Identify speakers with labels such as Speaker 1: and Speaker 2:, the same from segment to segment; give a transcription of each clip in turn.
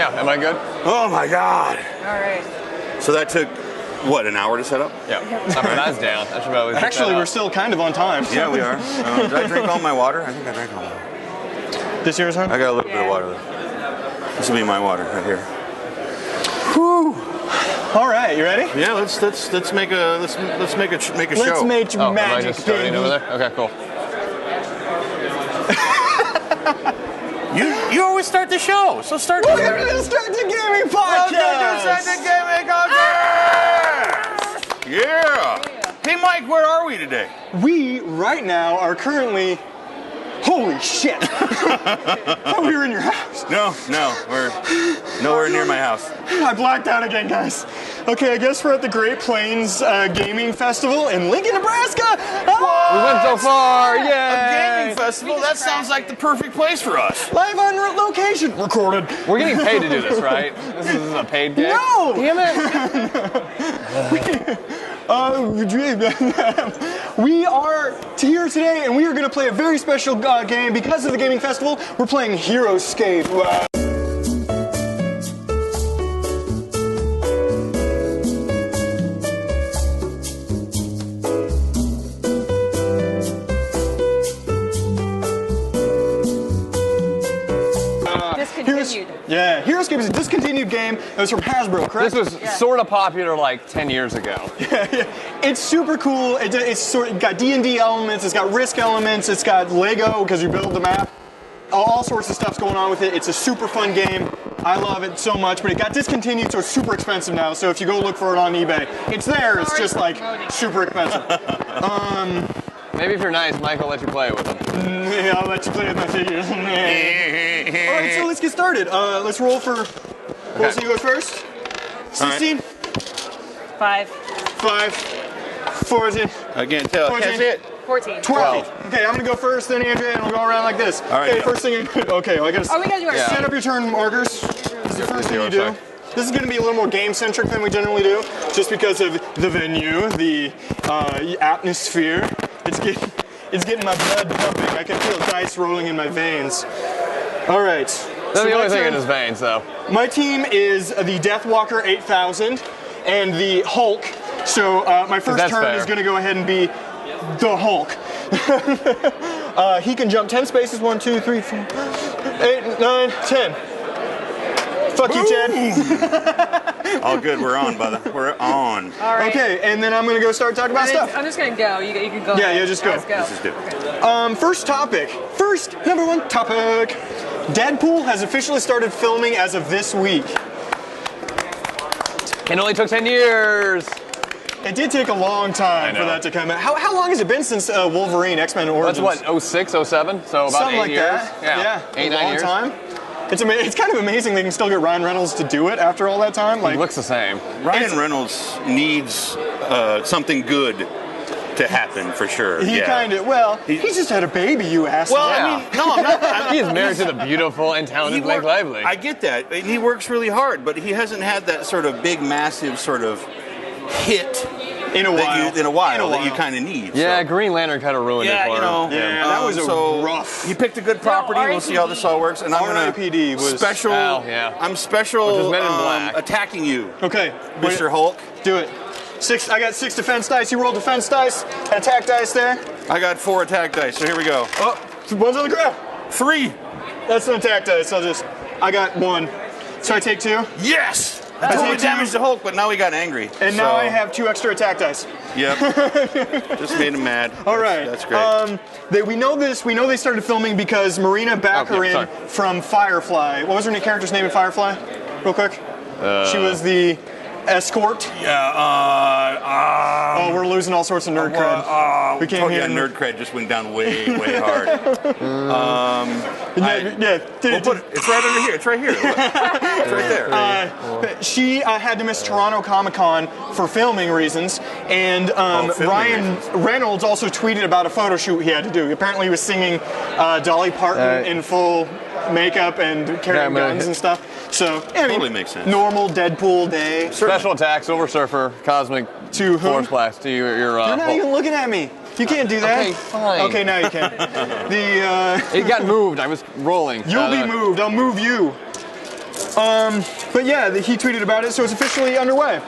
Speaker 1: Yeah, am I good?
Speaker 2: Oh my God.
Speaker 3: All right.
Speaker 2: So that took, what, an hour to set up?
Speaker 1: Yeah. That's down. I should probably pick
Speaker 4: Actually,
Speaker 1: that
Speaker 4: we're
Speaker 1: up.
Speaker 4: still kind of on time.
Speaker 2: Yeah, we are. Did I drink all my water? I think I drank all my water.
Speaker 4: This yours, huh?
Speaker 2: I got a little bit of water left. This will be my water right here.
Speaker 4: Whew. All right, you ready?
Speaker 2: Yeah, let's make a show.
Speaker 4: Let's make
Speaker 1: Oh, am I
Speaker 4: magic,
Speaker 1: just starting
Speaker 4: baby.
Speaker 1: over there? Okay, cool.
Speaker 2: You always start the show, so start.
Speaker 4: We're gonna start the gaming podcast.
Speaker 2: Yeah. Hey, Mike, where are we today?
Speaker 4: We right now are currently. Holy shit! Thought we were in your house.
Speaker 2: No, we're nowhere near my house.
Speaker 4: I blacked out again, guys. Okay, I guess we're at the Great Plains Gaming Festival in Lincoln, Nebraska.
Speaker 1: We went so far,
Speaker 2: A
Speaker 1: yay!
Speaker 2: gaming festival? That sounds like the perfect place for us.
Speaker 4: Live on location. Recorded.
Speaker 1: We're getting paid to do this, right? This is a paid gig?
Speaker 4: No!
Speaker 1: Damn it!
Speaker 4: We are here today, and we are going to play a very special game because of the gaming festival. We're playing Heroscape.
Speaker 3: Discontinued.
Speaker 4: Heroscape is a discontinued game. It was from Hasbro, correct?
Speaker 1: This was sort of popular like 10 years ago.
Speaker 4: It's super cool. It got D&D elements. It's got Risk elements. It's got Lego because you build the map. All sorts of stuff's going on with it. It's a super fun game. I love it so much, but it got discontinued, so it's super expensive now. So if you go look for it on eBay, it's there. It's just like super expensive.
Speaker 1: Maybe if you're nice, Mike will let you play with them.
Speaker 4: Yeah, I'll let you play with my figures. All right, so let's get started. Let's roll for. Wilson, you go first. 16.
Speaker 3: 5.
Speaker 4: 5. 14.
Speaker 2: Again, tell.
Speaker 4: 14.
Speaker 2: Catch it.
Speaker 3: 14.
Speaker 4: 12. Okay, I'm gonna go first, then Andrea, and we'll go around like this.
Speaker 2: All right,
Speaker 4: okay,
Speaker 2: go.
Speaker 4: first thing. Okay, well, I gotta.
Speaker 3: Oh, we gotta do our
Speaker 4: set up your turn markers. This is the first thing you do. This is going to be a little more game-centric than we generally do, just because of the venue, the atmosphere. It's getting my blood pumping. I can feel dice rolling in my veins. All right.
Speaker 1: That's the only thing in his veins, though.
Speaker 4: My team is the Deathwalker 8000 and the Hulk. So my first turn is going to go ahead and be the Hulk. He can jump 10 spaces. 1, 2, 3, 4, 8, 9, 10. Fuck you, Chad.
Speaker 2: All good, we're on, brother. We're on.
Speaker 3: All right.
Speaker 4: Okay, and then I'm gonna go start talking about stuff.
Speaker 3: I'm just gonna go. You can go.
Speaker 4: Yeah,
Speaker 3: ahead.
Speaker 4: just go.
Speaker 3: Let's go.
Speaker 2: Let's just do it.
Speaker 4: First topic. First, number one topic. Deadpool has officially started filming as of this week.
Speaker 1: It only took 10 years.
Speaker 4: It did take a long time for that to come out. How long has it been since Wolverine, X-Men Origins?
Speaker 1: That's what, 06, 07? So about
Speaker 4: Something
Speaker 1: 8
Speaker 4: like
Speaker 1: years?
Speaker 4: that. Yeah.
Speaker 1: 8, 9
Speaker 4: a long
Speaker 1: years.
Speaker 4: time. It's kind of amazing they can still get Ryan Reynolds to do it after all that time. Like,
Speaker 1: He looks the same.
Speaker 2: Ryan Reynolds needs something good to happen for sure.
Speaker 4: he kind of, he's just had a baby, you asshole.
Speaker 2: Well,
Speaker 1: Yeah.
Speaker 2: I mean, no, I'm not.
Speaker 1: He is married to the beautiful and talented Blake Lively.
Speaker 2: I get that. And he works really hard, but he hasn't had that sort of big, massive sort of hit
Speaker 4: in a while.
Speaker 2: that you kind of need.
Speaker 1: Yeah,
Speaker 2: so.
Speaker 1: Green Lantern kind of ruined it for him.
Speaker 4: that was rough.
Speaker 2: He picked a good property. We'll see how this all works. And I'm gonna
Speaker 4: RIPD was
Speaker 2: special. I'm special.
Speaker 1: Which is Men in Black.
Speaker 2: Attacking you.
Speaker 4: Okay,
Speaker 2: Mr. Hulk.
Speaker 4: do it. 6. I got 6 defense dice. You rolled defense dice. An attack dice there.
Speaker 2: I got 4 attack dice. So here we go.
Speaker 4: Oh, one's on the ground.
Speaker 2: 3.
Speaker 4: That's an attack dice. I got 1. So I take 2.
Speaker 2: Yes. I totally damaged the Hulk, but now he got angry.
Speaker 4: And now I have 2 extra attack dice.
Speaker 2: Yep. Just made him mad.
Speaker 4: All right.
Speaker 2: That's great.
Speaker 4: We know this. We know they started filming because Marina Baccarin from Firefly. What was her character's name in Firefly? Real quick. She was the escort.
Speaker 2: Yeah.
Speaker 4: We're losing all sorts of nerd cred. We can't hear
Speaker 2: nerd cred just went down way hard. We'll put it. It's right under here. It's right here. Look. It's right there.
Speaker 4: She had to miss Toronto Comic Con for filming reasons, and Ryan Reynolds also tweeted about a photo shoot he had to do. Apparently, he was singing Dolly Parton in full makeup and carrying guns and stuff. So, I mean,
Speaker 2: totally makes sense.
Speaker 4: Normal Deadpool day.
Speaker 1: Special attack, Silver Surfer, Cosmic
Speaker 4: to
Speaker 1: Force Blast to your
Speaker 4: You're not even looking at me. You can't do that.
Speaker 1: Okay, fine.
Speaker 4: Okay, now you can.
Speaker 1: It got moved. I was rolling.
Speaker 4: You'll be moved. I'll move you. But yeah, he tweeted about it, so it's officially underway.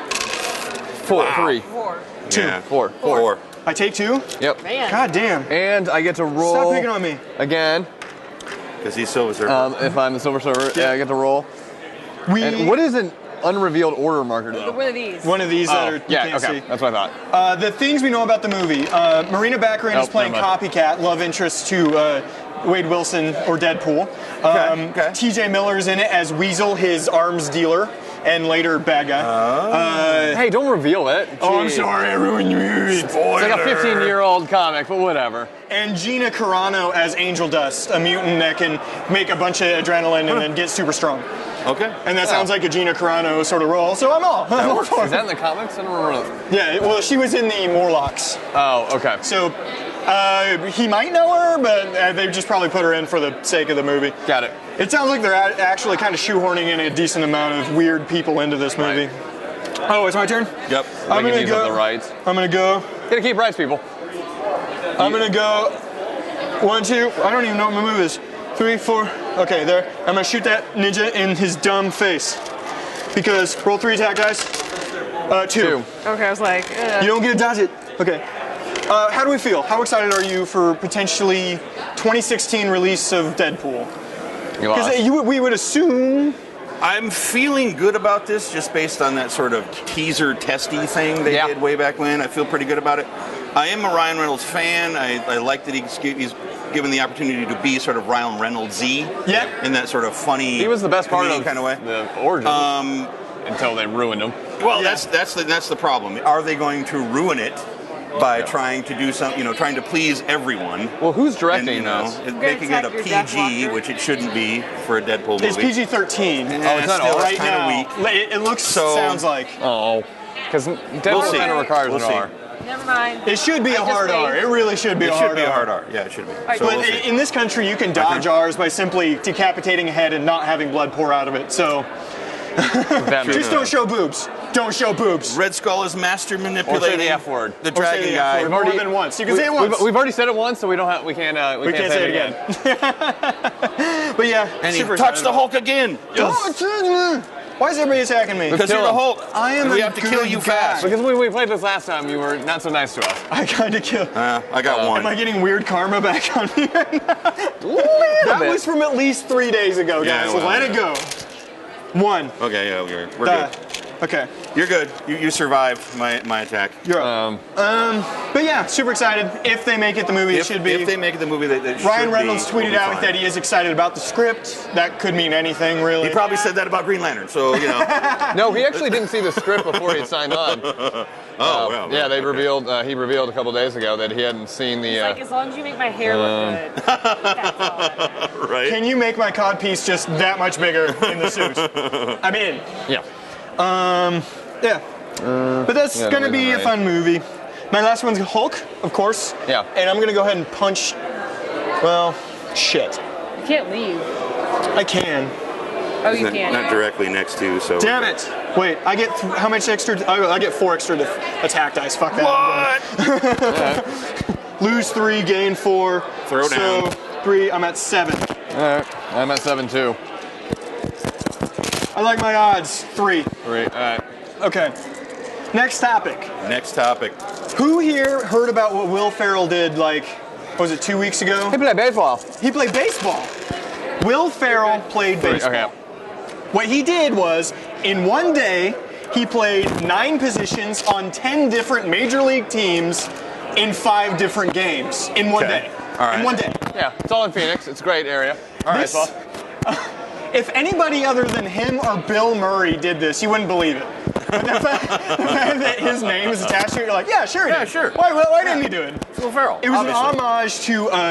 Speaker 1: Three.
Speaker 3: 4.
Speaker 2: Yeah.
Speaker 1: Four.
Speaker 4: I take 2?
Speaker 1: Yep.
Speaker 3: Man.
Speaker 4: God damn.
Speaker 1: And I get to roll.
Speaker 4: Stop picking on me.
Speaker 1: Again.
Speaker 2: Because he's Silver Surfer.
Speaker 1: If I'm the Silver Server, yeah, I get to roll. And what is an unrevealed order marker though?
Speaker 3: One of these.
Speaker 4: One of these that are, you
Speaker 1: yeah,
Speaker 4: can't
Speaker 1: okay,
Speaker 4: see.
Speaker 1: that's what I thought.
Speaker 4: The things we know about the movie. Marina Baccarin is playing
Speaker 1: never mind.
Speaker 4: Copycat, love interest to Wade Wilson or Deadpool.
Speaker 2: Okay.
Speaker 4: TJ Miller's in it as Weasel, his arms dealer, and later bad guy.
Speaker 1: Hey, don't reveal it.
Speaker 4: Oh, I'm
Speaker 1: Jeez.
Speaker 4: sorry, I ruined your movie.
Speaker 1: It's like a 15-year-old comic, but whatever.
Speaker 4: And Gina Carano as Angel Dust, a mutant that can make a bunch of adrenaline and then get super strong.
Speaker 2: Okay.
Speaker 4: And that sounds like a Gina Carano sort of role, so I'm all for
Speaker 1: Is
Speaker 4: it.
Speaker 1: that in the comics? I don't remember.
Speaker 4: Yeah, well, she was in the Morlocks.
Speaker 1: Oh, okay.
Speaker 4: So he might know her, but they just probably put her in for the sake of the movie.
Speaker 1: Got it.
Speaker 4: It sounds like they're actually kind of shoehorning in a decent amount of weird people into this movie.
Speaker 1: Right.
Speaker 4: Oh, it's my turn?
Speaker 2: Yep.
Speaker 4: I'm
Speaker 1: They
Speaker 4: gonna
Speaker 1: can use up
Speaker 4: go.
Speaker 1: the rights.
Speaker 4: I'm gonna go.
Speaker 1: Gotta keep rights, people.
Speaker 4: I'm gonna go. 1, 2. I don't even know what my move is. 3, 4. Okay, there. I'm gonna shoot that ninja in his dumb face. Because roll 3 attack, guys. 2.
Speaker 3: Okay, I was like,
Speaker 4: You don't get to dodge it. Okay. How do we feel? How excited are you for potentially 2016 release of Deadpool?
Speaker 1: You lost.
Speaker 4: Because we would assume.
Speaker 2: I'm feeling good about this just based on that sort of teaser testy thing they did way back when. I feel pretty good about it. I am a Ryan Reynolds fan. I like that he's given the opportunity to be sort of Ryan Reynolds-y.
Speaker 4: Yeah.
Speaker 2: In that sort of funny,
Speaker 1: He was the best part of
Speaker 2: kind of way.
Speaker 1: the origins until they ruined him.
Speaker 2: Well, that's the problem. Are they going to ruin it by trying to do something, trying to please everyone?
Speaker 1: Well, who's directing
Speaker 2: and,
Speaker 1: this?
Speaker 2: making it a
Speaker 3: attack your Death
Speaker 2: PG,
Speaker 3: Walker.
Speaker 2: which it shouldn't be for a Deadpool movie.
Speaker 4: It's PG-13.
Speaker 2: Oh,
Speaker 1: it's not
Speaker 2: still,
Speaker 1: all
Speaker 4: right
Speaker 2: kind of
Speaker 4: now.
Speaker 2: weak.
Speaker 4: It looks,
Speaker 2: So-
Speaker 4: sounds like.
Speaker 1: Oh, because Deadpool
Speaker 2: see.
Speaker 1: kind of requires
Speaker 2: We'll
Speaker 1: an
Speaker 2: see.
Speaker 1: R.
Speaker 3: never mind.
Speaker 4: It should be a
Speaker 3: I just
Speaker 4: hard R.
Speaker 3: waved.
Speaker 4: It really should be
Speaker 2: It
Speaker 4: a
Speaker 2: should
Speaker 4: hard
Speaker 2: be a
Speaker 4: R.
Speaker 2: hard R. Yeah, it should be.
Speaker 3: right,
Speaker 2: So
Speaker 3: but
Speaker 2: we'll see.
Speaker 4: In this country, you can dodge R's by simply decapitating a head and not having blood pour out of it. So just don't show boobs. Don't show boobs.
Speaker 2: Red Skull is master
Speaker 1: Or say
Speaker 2: manipulating
Speaker 1: the F word.
Speaker 2: the
Speaker 4: Or say
Speaker 2: dragon
Speaker 4: the F
Speaker 2: guy.
Speaker 4: word more than once. You can say it once.
Speaker 1: We've already said it once, so we can't say it again.
Speaker 4: But yeah,
Speaker 2: And he
Speaker 4: super
Speaker 2: touched the
Speaker 4: excited.
Speaker 2: Hulk again.
Speaker 4: Why is everybody attacking me?
Speaker 2: Because
Speaker 1: kill
Speaker 2: you're the
Speaker 1: him.
Speaker 2: Hulk.
Speaker 4: I am
Speaker 2: We
Speaker 4: a
Speaker 2: have to kill
Speaker 4: good
Speaker 2: you
Speaker 4: guy.
Speaker 2: fast.
Speaker 1: Because when we played this last time, you were not so nice to us.
Speaker 4: I kind of killed.
Speaker 2: I got one.
Speaker 4: Am I getting weird karma back on me right now? That
Speaker 1: bit.
Speaker 4: was from at least 3 days ago,
Speaker 2: Yeah,
Speaker 4: guys.
Speaker 2: well,
Speaker 4: Let it go. 1.
Speaker 2: Okay, yeah, we're
Speaker 4: Die.
Speaker 2: good.
Speaker 4: Okay,
Speaker 2: You're good. You survived my attack.
Speaker 4: you're up. But yeah, super excited. If they make it the movie, it should be.
Speaker 2: If they make it the movie, that
Speaker 4: Ryan
Speaker 2: should
Speaker 4: Reynolds
Speaker 2: be,
Speaker 4: tweeted
Speaker 2: it'll be
Speaker 4: out
Speaker 2: fine.
Speaker 4: that he is excited about the script. That could mean anything, really.
Speaker 2: He probably said that about Green Lantern, so
Speaker 1: No, he actually didn't see the script before he signed on.
Speaker 2: well.
Speaker 1: Yeah, they
Speaker 2: okay.
Speaker 1: revealed. He revealed a couple days ago that he hadn't seen the.
Speaker 3: Like, as long as you make my hair look good. That's all.
Speaker 2: Right.
Speaker 4: Can you make my codpiece just that much bigger in the suit? I'm in.
Speaker 1: Yeah.
Speaker 4: Yeah. But that's
Speaker 1: yeah,
Speaker 4: gonna
Speaker 1: no,
Speaker 4: be a
Speaker 1: right.
Speaker 4: fun movie. My last one's Hulk, of course.
Speaker 1: Yeah.
Speaker 4: And I'm gonna go ahead and punch. Well, shit.
Speaker 3: You can't leave.
Speaker 4: I can.
Speaker 3: Oh, you can't.
Speaker 2: Not directly next to, so.
Speaker 4: Damn it! Wait, I get how much extra? I get 4 extra attack dice. Fuck that.
Speaker 2: What?
Speaker 4: Lose 3, gain 4.
Speaker 2: Throw
Speaker 4: so
Speaker 2: down.
Speaker 4: 3. I'm at 7.
Speaker 1: All right. I'm at 7 too.
Speaker 4: I like my odds. 3.
Speaker 1: 3. All right.
Speaker 4: Okay. Next topic.
Speaker 2: Next topic.
Speaker 4: Who here heard about what Will Ferrell did? Like, what was it 2 weeks ago?
Speaker 1: He played baseball.
Speaker 4: He played baseball. Will Ferrell played baseball.
Speaker 1: Okay.
Speaker 4: What he did was, in one day, he played 9 positions on 10 different major league teams in 5 different games in one
Speaker 2: Okay.
Speaker 4: day.
Speaker 2: All right.
Speaker 4: In one day.
Speaker 1: Yeah, it's all in Phoenix. It's a great area. All right,
Speaker 4: This-
Speaker 1: boss.
Speaker 4: If anybody other than him or Bill Murray did this, you wouldn't believe it. But the fact that his name is attached to it, you're like, yeah, sure he
Speaker 2: Yeah,
Speaker 4: did.
Speaker 2: sure.
Speaker 4: Why didn't he do it?
Speaker 2: Will Ferrell.
Speaker 4: It was
Speaker 2: obviously.
Speaker 4: an homage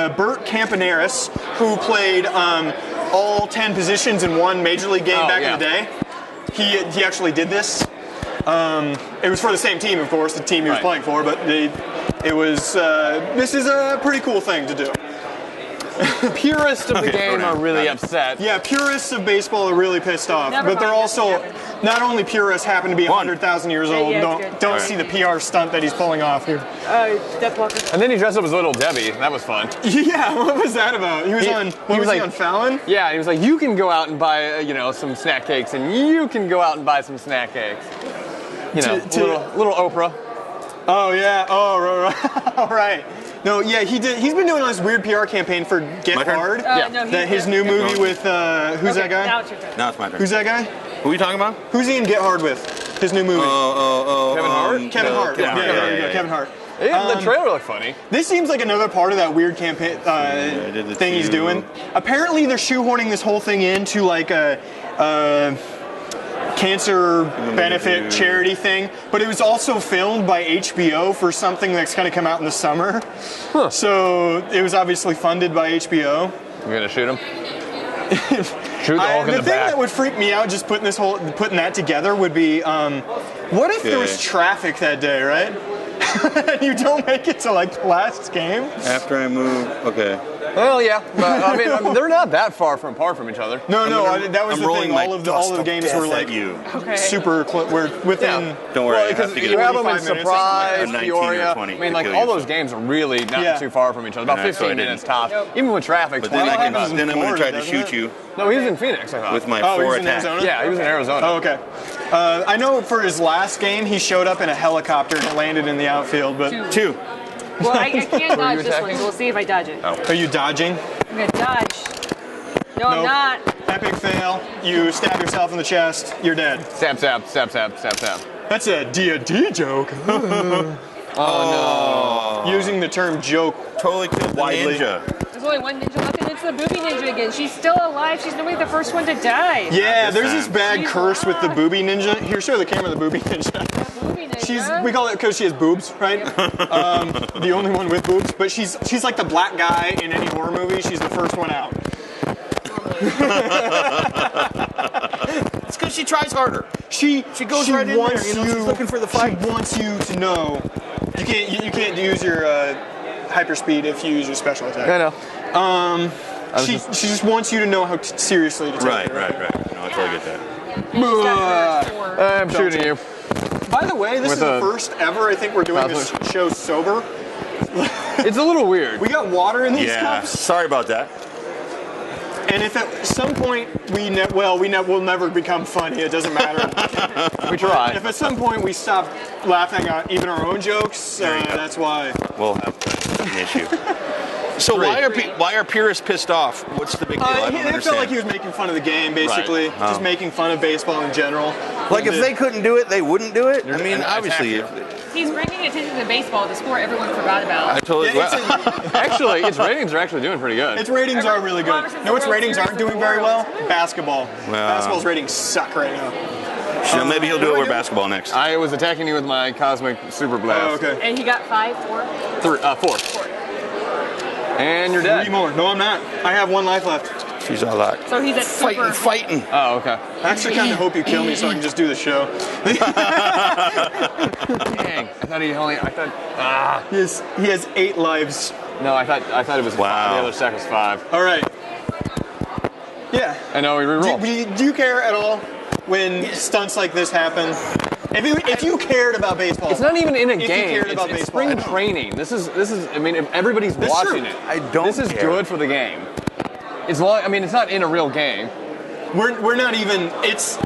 Speaker 4: to Bert Campaneris, who played all 10 positions in one major league game back in the day. He actually did this. It was for the same team, of course, the team he was playing for, but it was. This is a pretty cool thing to do.
Speaker 1: purists of the
Speaker 2: Okay,
Speaker 1: game
Speaker 2: go
Speaker 1: are
Speaker 2: down.
Speaker 1: really
Speaker 2: Got it.
Speaker 1: upset.
Speaker 4: Yeah, purists of baseball are really pissed off,
Speaker 3: Never
Speaker 4: but they're
Speaker 3: mind,
Speaker 4: also
Speaker 3: never.
Speaker 4: not only purists happen to be
Speaker 2: One.
Speaker 4: 100,000 years old.
Speaker 3: yeah,
Speaker 4: don't
Speaker 3: it's good.
Speaker 4: don't see the PR stunt that he's pulling off here.
Speaker 3: Death Walker.
Speaker 1: And then he dressed up as Little Debbie. That was fun.
Speaker 4: Yeah, what was that about? He was on. What was he
Speaker 1: like-
Speaker 4: on Fallon?
Speaker 1: Yeah, he was like, you can go out and buy, some snack cakes, and you can go out and buy some snack cakes. Little Oprah.
Speaker 4: Oh yeah. Oh right. All right. No, yeah, he did. He's been doing this weird PR campaign for Get
Speaker 2: My turn?
Speaker 4: Hard.
Speaker 1: Yeah.
Speaker 3: No,
Speaker 4: That his new movie with who's that guy?
Speaker 3: Now it's your turn.
Speaker 2: Now it's my turn.
Speaker 4: Who's that guy?
Speaker 2: Who are you talking about?
Speaker 4: Who's he in Get Hard with? His new movie.
Speaker 1: Kevin Hart?
Speaker 4: Kevin Hart.
Speaker 2: Kevin Hart,
Speaker 4: there you
Speaker 2: yeah.
Speaker 4: go, Kevin Hart.
Speaker 1: The trailer looked funny.
Speaker 4: This seems like another part of that weird campaign
Speaker 2: did the
Speaker 4: thing he's
Speaker 2: two.
Speaker 4: doing. Apparently, they're shoehorning this whole thing into like a cancer benefit charity thing, but it was also filmed by HBO for something that's going to come out in the summer.
Speaker 1: Huh.
Speaker 4: So it was obviously funded by HBO.
Speaker 1: You're gonna shoot him? Shoot the Hulk in
Speaker 4: The
Speaker 1: the
Speaker 4: thing
Speaker 1: back.
Speaker 4: that would freak me out just putting that together would be, what if there was
Speaker 2: Okay.
Speaker 4: traffic that day, right? And you don't make it to like the last game?
Speaker 2: After I move, okay.
Speaker 1: Well, yeah, but I mean, they're not that far apart from each other.
Speaker 4: No,
Speaker 2: gonna-
Speaker 4: that was
Speaker 2: I'm
Speaker 4: the
Speaker 2: rolling
Speaker 4: thing.
Speaker 2: my
Speaker 4: All of
Speaker 2: dust
Speaker 4: the
Speaker 2: of
Speaker 4: games
Speaker 2: death
Speaker 4: were
Speaker 2: at
Speaker 4: like
Speaker 2: you.
Speaker 3: Okay.
Speaker 4: super close. We're within.
Speaker 1: Yeah.
Speaker 2: Don't worry,
Speaker 1: Well,
Speaker 2: I have
Speaker 1: because
Speaker 2: to
Speaker 1: you
Speaker 2: get
Speaker 1: have them in
Speaker 4: 45 minutes,
Speaker 1: Surprise,
Speaker 2: 19 or
Speaker 1: Peoria.
Speaker 2: 20
Speaker 1: I mean,
Speaker 2: to
Speaker 1: like
Speaker 2: kill
Speaker 1: all those
Speaker 2: yourself.
Speaker 1: games are really not
Speaker 4: Yeah.
Speaker 1: too far from each other. About
Speaker 2: Yeah, so I
Speaker 1: 15
Speaker 2: didn't.
Speaker 1: minutes tops.
Speaker 3: Nope.
Speaker 1: Even with traffic,
Speaker 2: But
Speaker 1: 20
Speaker 2: then
Speaker 1: miles.
Speaker 4: happens in
Speaker 2: I'm gonna try to
Speaker 4: Florida,
Speaker 2: shoot
Speaker 4: doesn't
Speaker 2: you
Speaker 1: No, he was in Phoenix, I thought.
Speaker 2: with my
Speaker 4: Oh, he
Speaker 2: 4
Speaker 4: was in
Speaker 2: attack.
Speaker 4: Arizona?
Speaker 1: Yeah, he was in Arizona.
Speaker 4: Oh, okay. I know for his last game, he showed up in a helicopter and it landed in the outfield. But
Speaker 2: 2.
Speaker 3: Well, I can't dodge this
Speaker 1: attacking?
Speaker 3: one, so we'll see if I dodge it.
Speaker 4: are you dodging?
Speaker 3: I'm gonna dodge. No, I'm
Speaker 4: Nope.
Speaker 3: not.
Speaker 4: Epic fail. You stab yourself in the chest. You're dead.
Speaker 1: Stab, stab, stab, stab, stab, stab.
Speaker 4: That's a D&D joke.
Speaker 1: Oh,
Speaker 4: Using the term joke.
Speaker 2: Totally killed the
Speaker 4: Widely.
Speaker 2: ninja.
Speaker 3: There's only one ninja left, and it's the booby ninja again. She's still alive. She's normally the first one to die.
Speaker 4: Yeah,
Speaker 2: this
Speaker 4: there's this
Speaker 2: time.
Speaker 4: bad
Speaker 3: She's
Speaker 4: curse with the
Speaker 3: alive.
Speaker 4: booby ninja. Here, show the camera the booby ninja.
Speaker 3: The booby ninja.
Speaker 4: We call it because she has boobs, right? The only one with boobs, but she's like the black guy in any horror movie. She's the first one out.
Speaker 2: It's because she tries harder.
Speaker 4: She
Speaker 2: goes right in there,
Speaker 4: wants
Speaker 2: you know, she's looking for the fight.
Speaker 4: She wants you to know you can't use your hyper speed if you use your special attack.
Speaker 1: I know.
Speaker 4: She just wants you to know how seriously to take
Speaker 2: Right.
Speaker 4: it.
Speaker 2: No, I totally get that.
Speaker 3: And she's got her sword.
Speaker 1: I'm shooting you.
Speaker 4: By the way, this
Speaker 1: With
Speaker 4: is the
Speaker 1: a-
Speaker 4: first ever I think we're doing this show sober.
Speaker 1: It's a little weird.
Speaker 4: We got water in these
Speaker 2: Yeah.
Speaker 4: cups.
Speaker 2: Sorry about that.
Speaker 4: And if at some point we'll never become funny, it doesn't matter.
Speaker 1: We try.
Speaker 4: If at some point we stop laughing at even our own jokes,
Speaker 2: There you go.
Speaker 4: that's why.
Speaker 2: We'll have an issue. So why are purists pissed off? What's the big deal? I don't
Speaker 4: It
Speaker 2: understand.
Speaker 4: felt like he was making fun of the game, basically.
Speaker 2: Right.
Speaker 4: Just making fun of baseball in general.
Speaker 2: Like if they couldn't do it, they wouldn't do it. I mean,
Speaker 1: an
Speaker 2: obviously.
Speaker 1: attacker.
Speaker 3: He's bringing attention to baseball, the sport everyone forgot about.
Speaker 2: I totally.
Speaker 4: Yeah,
Speaker 1: Actually, its ratings are actually doing pretty good.
Speaker 4: its ratings are really good.
Speaker 3: Well,
Speaker 4: Know its
Speaker 3: the World
Speaker 4: ratings
Speaker 3: Series
Speaker 4: aren't
Speaker 3: of
Speaker 4: doing
Speaker 3: the
Speaker 4: very well?
Speaker 3: world.
Speaker 4: Basketball. Basketball's ratings suck right now.
Speaker 2: So maybe he'll do it with basketball next.
Speaker 1: I was attacking you with my cosmic super blast.
Speaker 4: Oh, okay.
Speaker 3: And he got 5, 4.
Speaker 1: 4. And you're dead.
Speaker 4: 3 more. No, I'm not. I have 1 life left.
Speaker 2: She's all like
Speaker 3: So he's at super.
Speaker 2: fighting.
Speaker 1: Oh, okay.
Speaker 4: I actually kind of hope you kill me so I can just do the show.
Speaker 1: Dang. I thought he only.
Speaker 4: He has 8 lives.
Speaker 1: No, I thought it was
Speaker 2: Wow.
Speaker 1: 5. The other stack was 5.
Speaker 4: All right. Yeah.
Speaker 1: I know we reroll.
Speaker 4: Do you care at all when stunts like this happen? If you cared about baseball,
Speaker 1: It's not even in a
Speaker 4: If you
Speaker 1: game.
Speaker 4: cared
Speaker 1: It's,
Speaker 4: about
Speaker 1: it's
Speaker 4: baseball, I
Speaker 1: spring
Speaker 4: know.
Speaker 1: training. This is. I mean, if everybody's
Speaker 4: That's
Speaker 1: watching
Speaker 4: true.
Speaker 1: it.
Speaker 2: I don't
Speaker 1: This is
Speaker 2: care.
Speaker 1: good for the game. It's long. I mean, it's not in a real game.
Speaker 4: we're not even. It's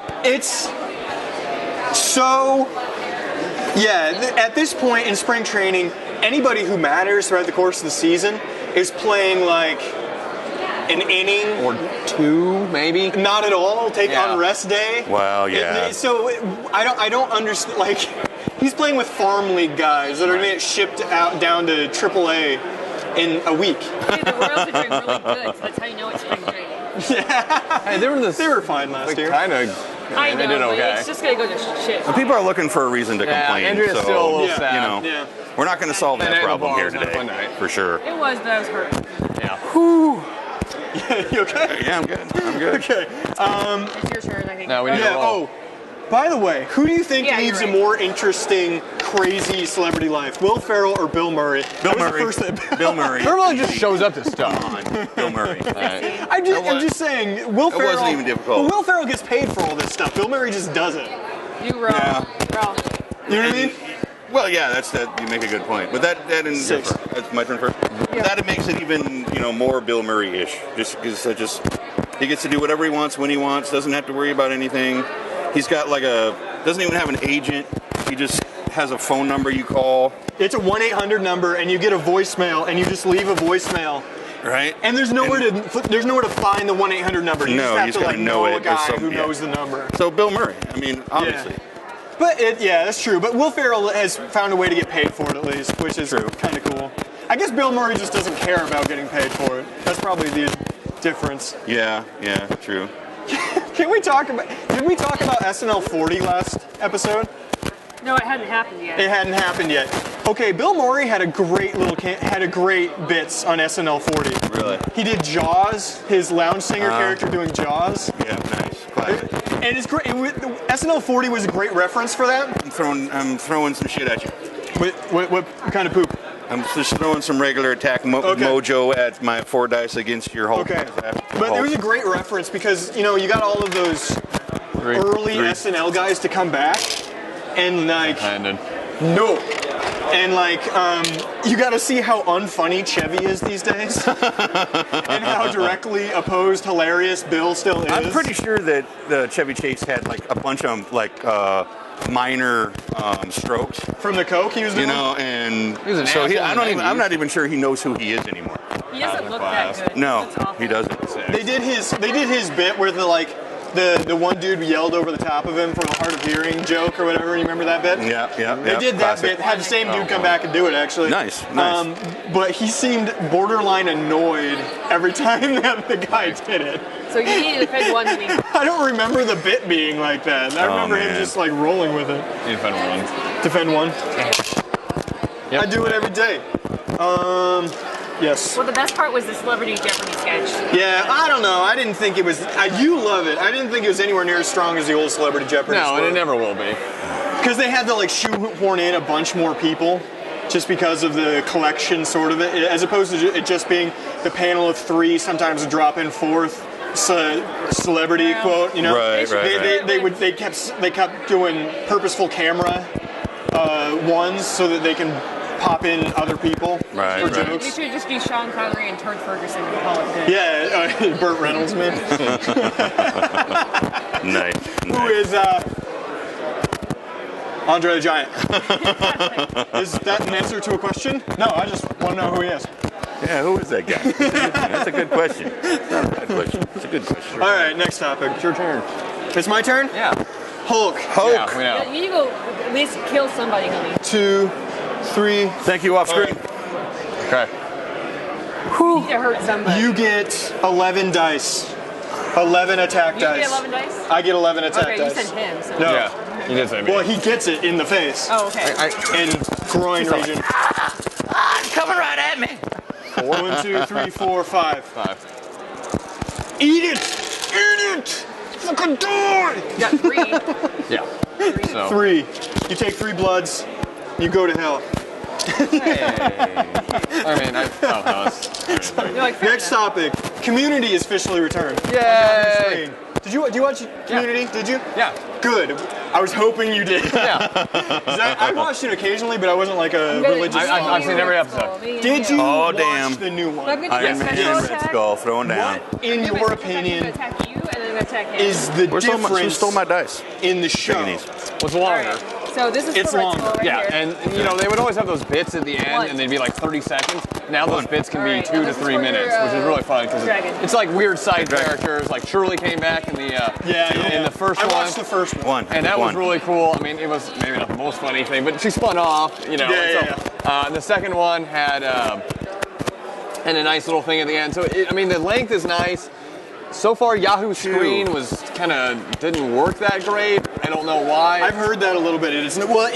Speaker 4: so. Yeah. At this point in spring training, anybody who matters throughout the course of the season is playing like an inning
Speaker 1: Or 2, maybe.
Speaker 4: Not at all. Take
Speaker 1: Yeah.
Speaker 4: on rest day.
Speaker 2: Well, yeah.
Speaker 4: So I don't understand. Like he's playing with farm league guys that are going to get shipped out down to AAA in a week.
Speaker 3: Hey, the Royals are doing really good, so that's how you know it's spring training.
Speaker 1: Hey, they were this.
Speaker 4: They were fine last year.
Speaker 1: kind of.
Speaker 3: I know,
Speaker 1: they did
Speaker 3: but
Speaker 1: okay.
Speaker 3: it's just gonna go to shit.
Speaker 2: People are looking for a reason to
Speaker 1: Yeah,
Speaker 2: complain.
Speaker 1: Andrea's
Speaker 2: so,
Speaker 1: still a little
Speaker 4: Yeah.
Speaker 1: sad.
Speaker 2: you know,
Speaker 4: Yeah.
Speaker 2: we're not going to solve
Speaker 1: And
Speaker 2: that
Speaker 1: the
Speaker 2: problem
Speaker 1: ball
Speaker 2: here
Speaker 1: was not a
Speaker 2: today,
Speaker 1: fun night.
Speaker 2: for sure.
Speaker 3: It was, but I was hurt.
Speaker 1: Yeah.
Speaker 4: You okay?
Speaker 2: Yeah, I'm good. I'm good.
Speaker 4: Okay.
Speaker 3: It's your turn, I think.
Speaker 1: No, we need
Speaker 4: Yeah.
Speaker 1: to roll.
Speaker 4: Oh. By the way, who do you think
Speaker 3: Yeah,
Speaker 4: leads
Speaker 3: you're
Speaker 4: a
Speaker 3: right.
Speaker 4: more interesting, crazy celebrity life? Will Ferrell or Bill Murray?
Speaker 2: Bill
Speaker 4: That was the
Speaker 2: Murray.
Speaker 4: first thing-
Speaker 2: Bill Murray.
Speaker 1: Ferrell just shows up to stuff.
Speaker 2: Come on, Bill Murray.
Speaker 4: I'm just saying, Will Ferrell.
Speaker 2: wasn't even difficult.
Speaker 4: Will Ferrell gets paid for all this stuff. Bill Murray just doesn't.
Speaker 3: You wrong.
Speaker 2: Yeah.
Speaker 3: Wrong.
Speaker 4: You know what I mean?
Speaker 2: Well, yeah, that's that. You make a good point. But that's my turn first.
Speaker 3: Yeah.
Speaker 2: That makes it even, more Bill Murray-ish. Just because he gets to do whatever he wants when he wants. Doesn't have to worry about anything. He's got doesn't even have an agent. He just has a phone number you call.
Speaker 4: It's a 1-800 number, and you get a voicemail, and you just leave a voicemail.
Speaker 2: Right.
Speaker 4: And there's nowhere to find the 1-800 number. You
Speaker 2: No, you
Speaker 4: just
Speaker 2: just
Speaker 4: have to
Speaker 2: gotta know
Speaker 4: know
Speaker 2: it
Speaker 4: a
Speaker 2: or
Speaker 4: guy
Speaker 2: some-
Speaker 4: who
Speaker 2: yeah.
Speaker 4: knows the number.
Speaker 2: So Bill Murray. I mean, obviously.
Speaker 4: But that's true. But Will Ferrell has found a way to get paid for it at least, which is kind of cool. I guess Bill Murray just doesn't care about getting paid for it. That's probably the difference.
Speaker 2: Yeah, true.
Speaker 4: Did we talk about SNL 40 last episode?
Speaker 3: No, it hadn't happened yet.
Speaker 4: It hadn't happened yet. Okay, Bill Murray had a great bits on SNL 40.
Speaker 2: Really?
Speaker 4: He did Jaws, his lounge singer character doing Jaws.
Speaker 2: Yeah, nice. Classic.
Speaker 4: And it's great. SNL 40 was a great reference for that.
Speaker 2: I'm throwing some shit at you.
Speaker 4: What kind of poop?
Speaker 2: I'm just throwing some regular attack mojo at my 4 dice against your Hulk.
Speaker 4: Okay. But it was a great reference because, you got all of those early SNL guys to come back and no. And you got to see how unfunny Chevy is these days and how directly opposed hilarious Bill still is.
Speaker 2: I'm pretty sure that the Chevy Chase had a bunch of minor strokes.
Speaker 4: From the coke he was doing?
Speaker 2: And
Speaker 1: He was an
Speaker 2: so
Speaker 1: asshole in the
Speaker 2: I'm
Speaker 1: 90s.
Speaker 2: not even sure he knows who he is anymore.
Speaker 3: He doesn't look that good.
Speaker 2: No,
Speaker 3: That's awful.
Speaker 2: he doesn't.
Speaker 4: They did his bit where the one dude yelled over the top of him for the hard of hearing joke or whatever. You remember that bit?
Speaker 2: Yeah.
Speaker 4: They did that
Speaker 2: Classic.
Speaker 4: bit. Had the same dude come back and do it actually.
Speaker 2: Nice.
Speaker 4: But he seemed borderline annoyed every time that the guy did it.
Speaker 3: So you need to defend one to me.
Speaker 4: I don't remember the bit being like that. I remember him
Speaker 2: man.
Speaker 4: just rolling with it.
Speaker 1: Defend one.
Speaker 4: Defend one.
Speaker 1: Yep.
Speaker 4: I do it every day. Yes.
Speaker 3: Well, the best part was the Celebrity Jeopardy sketch.
Speaker 4: Yeah, I don't know. I didn't think it was. You love it. I didn't think it was anywhere near as strong as the old Celebrity Jeopardy.
Speaker 1: No, and it never will be.
Speaker 4: Because they had to shoehorn in a bunch more people, just because of the collection sort of it, as opposed to it just being the panel of 3, sometimes a drop in 4th celebrity quote.
Speaker 2: Right.
Speaker 4: They kept doing purposeful camera ones so that they can pop in other people
Speaker 2: Right,
Speaker 4: for
Speaker 2: right.
Speaker 3: We
Speaker 4: jokes.
Speaker 3: should just do Sean Connery and Turd Ferguson and call it good.
Speaker 4: Yeah, Burt Reynolds, man.
Speaker 2: Nice.
Speaker 4: Who is Andre the Giant? Is that an answer to a question? No, I just want to know who he is.
Speaker 2: Yeah, who is that guy? That's a good question. It's not a bad question. It's a good question.
Speaker 4: All right, next topic.
Speaker 1: It's your turn.
Speaker 4: It's my turn?
Speaker 1: Yeah.
Speaker 4: Hulk.
Speaker 1: Yeah, we know.
Speaker 3: You need to go at least kill somebody, honey.
Speaker 4: 2, 3.
Speaker 2: Thank you, off screen.
Speaker 1: Okay.
Speaker 3: You need to hurt somebody.
Speaker 4: You get 11 dice. 11 attack
Speaker 3: You
Speaker 4: dice.
Speaker 3: get 11 dice?
Speaker 4: I get 11 attack
Speaker 3: Okay,
Speaker 4: dice.
Speaker 3: you said him. So.
Speaker 4: No.
Speaker 1: Yeah. You did say me.
Speaker 4: Well, he gets it in the face.
Speaker 3: Oh, okay.
Speaker 4: In groin region.
Speaker 2: Coming right at me.
Speaker 4: 1, 2, 3, 4, 5.
Speaker 1: 5.
Speaker 4: Eat it! Eat it! Fucking do it!
Speaker 3: You got 3.
Speaker 1: Yeah. So.
Speaker 4: 3. You take 3 bloods. You go to hell.
Speaker 3: You're like, fair
Speaker 4: Next
Speaker 3: enough.
Speaker 4: topic. Community is officially returned.
Speaker 1: Yay!
Speaker 4: Do you watch Community? Did you?
Speaker 1: Yeah.
Speaker 4: Good. I was hoping you did.
Speaker 1: Yeah.
Speaker 4: I watched it occasionally, but I wasn't like a religious.
Speaker 1: I've seen every episode.
Speaker 4: Did you
Speaker 2: Oh,
Speaker 4: watch
Speaker 2: damn.
Speaker 4: the new one?
Speaker 3: I'm gonna
Speaker 2: Iron
Speaker 3: do a
Speaker 2: Man
Speaker 3: special
Speaker 2: and Red
Speaker 3: attack.
Speaker 2: Skull throwing down.
Speaker 4: What, in
Speaker 3: I'm
Speaker 4: your
Speaker 3: gonna
Speaker 4: opinion,
Speaker 3: attack you and then I'm gonna attack him.
Speaker 4: is the
Speaker 2: Who
Speaker 4: difference
Speaker 2: stole my dice?
Speaker 4: in the show?
Speaker 2: Taking these.
Speaker 1: What's
Speaker 3: All
Speaker 1: longer?
Speaker 3: right. So this is
Speaker 4: It's
Speaker 3: for Red
Speaker 4: longer.
Speaker 3: Skull right
Speaker 1: Yeah,
Speaker 3: here.
Speaker 1: and they would always have those bits at the end,
Speaker 3: What?
Speaker 1: and they'd be like 30 seconds. Now those bits can be
Speaker 3: Alright,
Speaker 1: 2
Speaker 3: now
Speaker 1: to
Speaker 3: this is
Speaker 1: 3
Speaker 3: for
Speaker 1: minutes,
Speaker 3: your,
Speaker 1: which is really fun because
Speaker 3: dragon.
Speaker 1: it's like weird side
Speaker 2: Dragon.
Speaker 1: characters. Like Shirley came back in the in the first
Speaker 4: I
Speaker 1: one,
Speaker 4: watched the first one.
Speaker 1: and that was
Speaker 2: One.
Speaker 1: really cool. I mean, it was maybe not the most funny thing, but she spun off,
Speaker 4: Yeah,
Speaker 1: and the second one had a nice little thing at the end. So the length is nice. So far, Yahoo Screen was kind of didn't work that great. I don't know why.
Speaker 4: I've heard that a little bit.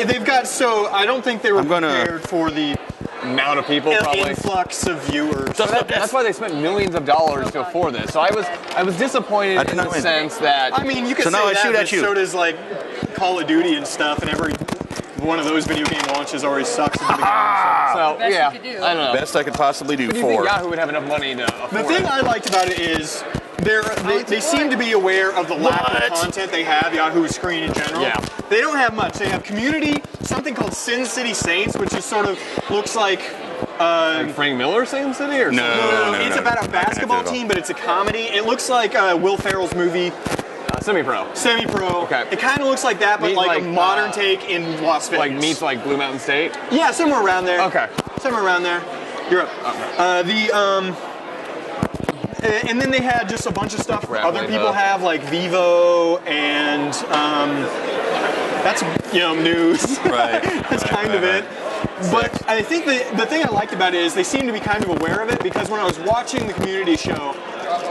Speaker 4: They've got I don't think they were
Speaker 2: I'm gonna-
Speaker 4: prepared for the
Speaker 1: amount of people,
Speaker 4: An
Speaker 1: probably.
Speaker 4: influx of viewers.
Speaker 1: So that's why they spent millions of dollars to afford this. So I was disappointed in the sense that.
Speaker 4: I mean, you could
Speaker 2: So
Speaker 4: say
Speaker 2: now I
Speaker 4: that,
Speaker 2: shoot
Speaker 4: but
Speaker 2: at you.
Speaker 4: so does like Call of Duty and stuff, and every one of those video game launches already sucks at the beginning.
Speaker 1: So
Speaker 3: Best you
Speaker 1: yeah,
Speaker 3: could do.
Speaker 1: I don't know.
Speaker 2: Best I could possibly do.
Speaker 1: But do you think
Speaker 2: 4.
Speaker 1: Yahoo would have enough money to afford
Speaker 4: The thing
Speaker 1: it?
Speaker 4: I liked about it is they seem to be aware of the lack of content they have, Yahoo Screen in general.
Speaker 1: Yeah.
Speaker 4: They don't have much. They have Community, something called Sin City Saints, which is sort of looks like
Speaker 1: Like Frank Miller, Sin City, or
Speaker 2: No.
Speaker 1: something?
Speaker 4: it's about a basketball team, but it's a comedy. It looks like Will Ferrell's movie
Speaker 1: Semi-pro.
Speaker 4: Semi-Pro.
Speaker 1: Okay.
Speaker 4: It kind of looks like that, but
Speaker 1: Meet
Speaker 4: like
Speaker 1: like,
Speaker 4: a modern take in Las Vegas.
Speaker 1: Like meets like Blue Mountain State.
Speaker 4: Yeah, somewhere around there.
Speaker 1: Okay.
Speaker 4: Somewhere around there. You're up. And then they had just a bunch of stuff
Speaker 1: Grappling
Speaker 4: other people
Speaker 1: hook.
Speaker 4: have, like Vivo, and that's news.
Speaker 2: Right.
Speaker 4: That's kind of it. But I think the thing I liked about it is they seem to be kind of aware of it, because when I was watching the Community show,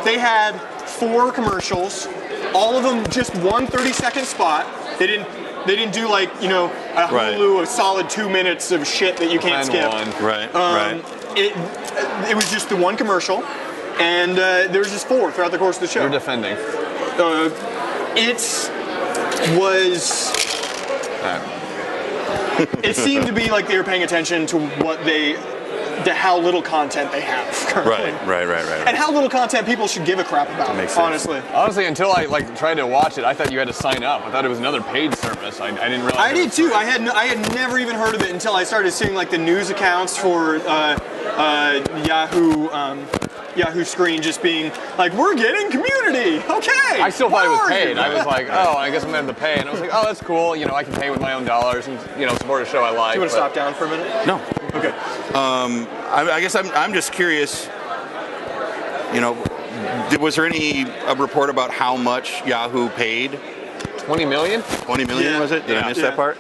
Speaker 4: they had 4 commercials, all of them just one 30-second spot. They didn't do like a Hulu of solid 2 minutes of shit that you can't skip.
Speaker 2: Right.
Speaker 4: It was just the one commercial, and there was just 4 throughout the course of the show.
Speaker 1: You're defending.
Speaker 4: It seemed to be like they were paying attention to how little content they have currently.
Speaker 2: Right.
Speaker 4: And how little content people should give a crap about,
Speaker 2: makes sense.
Speaker 4: honestly.
Speaker 1: Until I tried to watch it, I thought you had to sign up. I thought it was another paid service. I didn't realize.
Speaker 4: I
Speaker 1: it
Speaker 4: did
Speaker 1: was
Speaker 4: too.
Speaker 1: free.
Speaker 4: I had never even heard of it until I started seeing like the news accounts for Yahoo Screen just being like, we're getting Community. Okay.
Speaker 1: I still thought it was
Speaker 4: where are
Speaker 1: paid.
Speaker 4: you?
Speaker 1: I was like, oh, I guess I'm gonna have to pay. And I was like, oh, that's cool. I can pay with my own dollars and support a show I like.
Speaker 4: Do you want to stop down for a minute?
Speaker 2: No.
Speaker 4: Okay.
Speaker 2: I guess I'm just curious. Was there any report about how much Yahoo paid?
Speaker 1: 20 million?
Speaker 2: 20 million,
Speaker 4: Yeah.
Speaker 2: was it? Did I miss
Speaker 4: Yeah.
Speaker 2: that part?